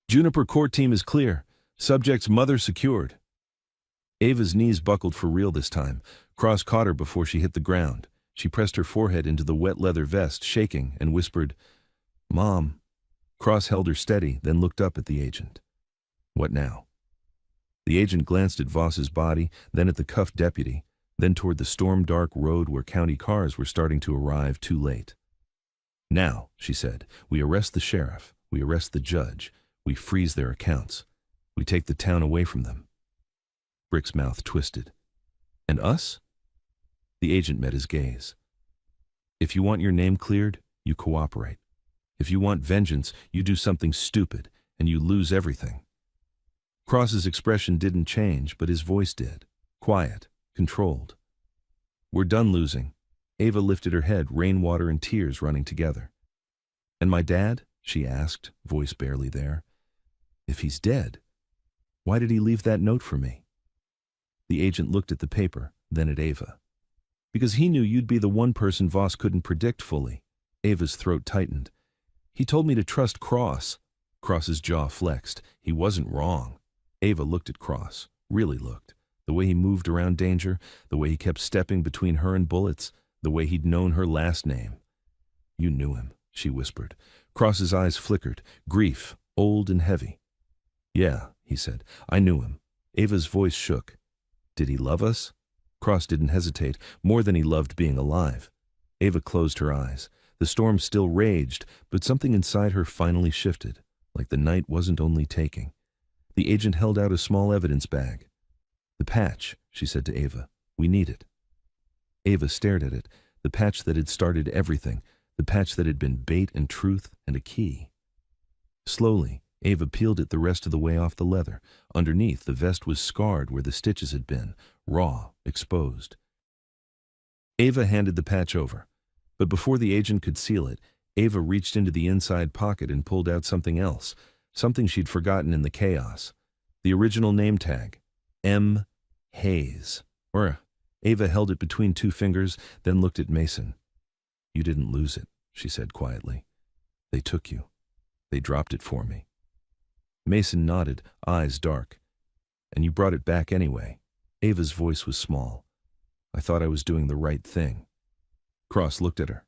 S1: Juniper court team is clear. Subject's mother secured. Ava's knees buckled for real this time. Cross caught her before she hit the ground. She pressed her forehead into the wet leather vest, shaking, and whispered, "Mom." Cross held her steady, then looked up at the agent. What now? The agent glanced at Voss's body, then at the cuffed deputy, then toward the storm-dark road where county cars were starting to arrive too late. Now, she said, we arrest the sheriff, we arrest the judge, we freeze their accounts, we take the town away from them. Brick's mouth twisted. And us? The agent met his gaze. If you want your name cleared, you cooperate. If you want vengeance, you do something stupid, and you lose everything. Cross's expression didn't change, but his voice did. Quiet, controlled. We're done losing. Ava lifted her head, rainwater and tears running together. And my dad? She asked, voice barely there. If he's dead, why did he leave that note for me? The agent looked at the paper, then at Ava. Because he knew you'd be the one person Voss couldn't predict fully. Ava's throat tightened. He told me to trust Cross. Cross's jaw flexed. He wasn't wrong. Ava looked at Cross, really looked. The way he moved around danger, the way he kept stepping between her and bullets, the way he'd known her last name. You knew him, she whispered. Cross's eyes flickered, grief, old and heavy. Yeah, he said, I knew him. Ava's voice shook. Did he love us? Cross didn't hesitate, more than he loved being alive. Ava closed her eyes. The storm still raged, but something inside her finally shifted, like the night wasn't only taking. The agent held out a small evidence bag. The patch, she said to Ava. We need it. Ava stared at it, the patch that had started everything, the patch that had been bait and truth and a key. Slowly, Ava peeled it the rest of the way off the leather. Underneath, the vest was scarred where the stitches had been, raw, exposed. Ava handed the patch over. But before the agent could seal it, Ava reached into the inside pocket and pulled out something else, something she'd forgotten in the chaos. The original name tag. M. Hayes. Ava held it between two fingers, then looked at Mason. You didn't lose it, she said quietly. They took you. They dropped it for me. Mason nodded, eyes dark. And you brought it back anyway. Ava's voice was small. I thought I was doing the right thing. Cross looked at her.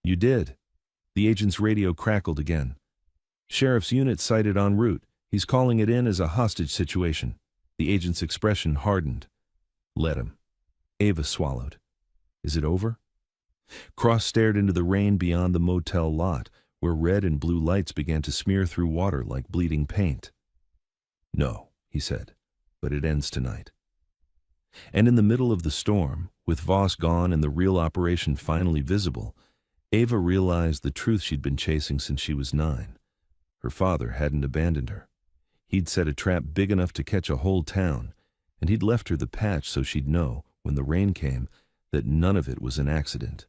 S1: You did. The agent's radio crackled again. Sheriff's unit sighted en route. He's calling it in as a hostage situation. The agent's expression hardened. Let him. Ava swallowed. Is it over? Cross stared into the rain beyond the motel lot, where red and blue lights began to smear through water like bleeding paint. No, he said, but it ends tonight. And in the middle of the storm, with Voss gone and the real operation finally visible, Ava realized the truth she'd been chasing since she was 9. Her father hadn't abandoned her. He'd set a trap big enough to catch a whole town, and he'd left her the patch so she'd know, when the rain came, that none of it was an accident.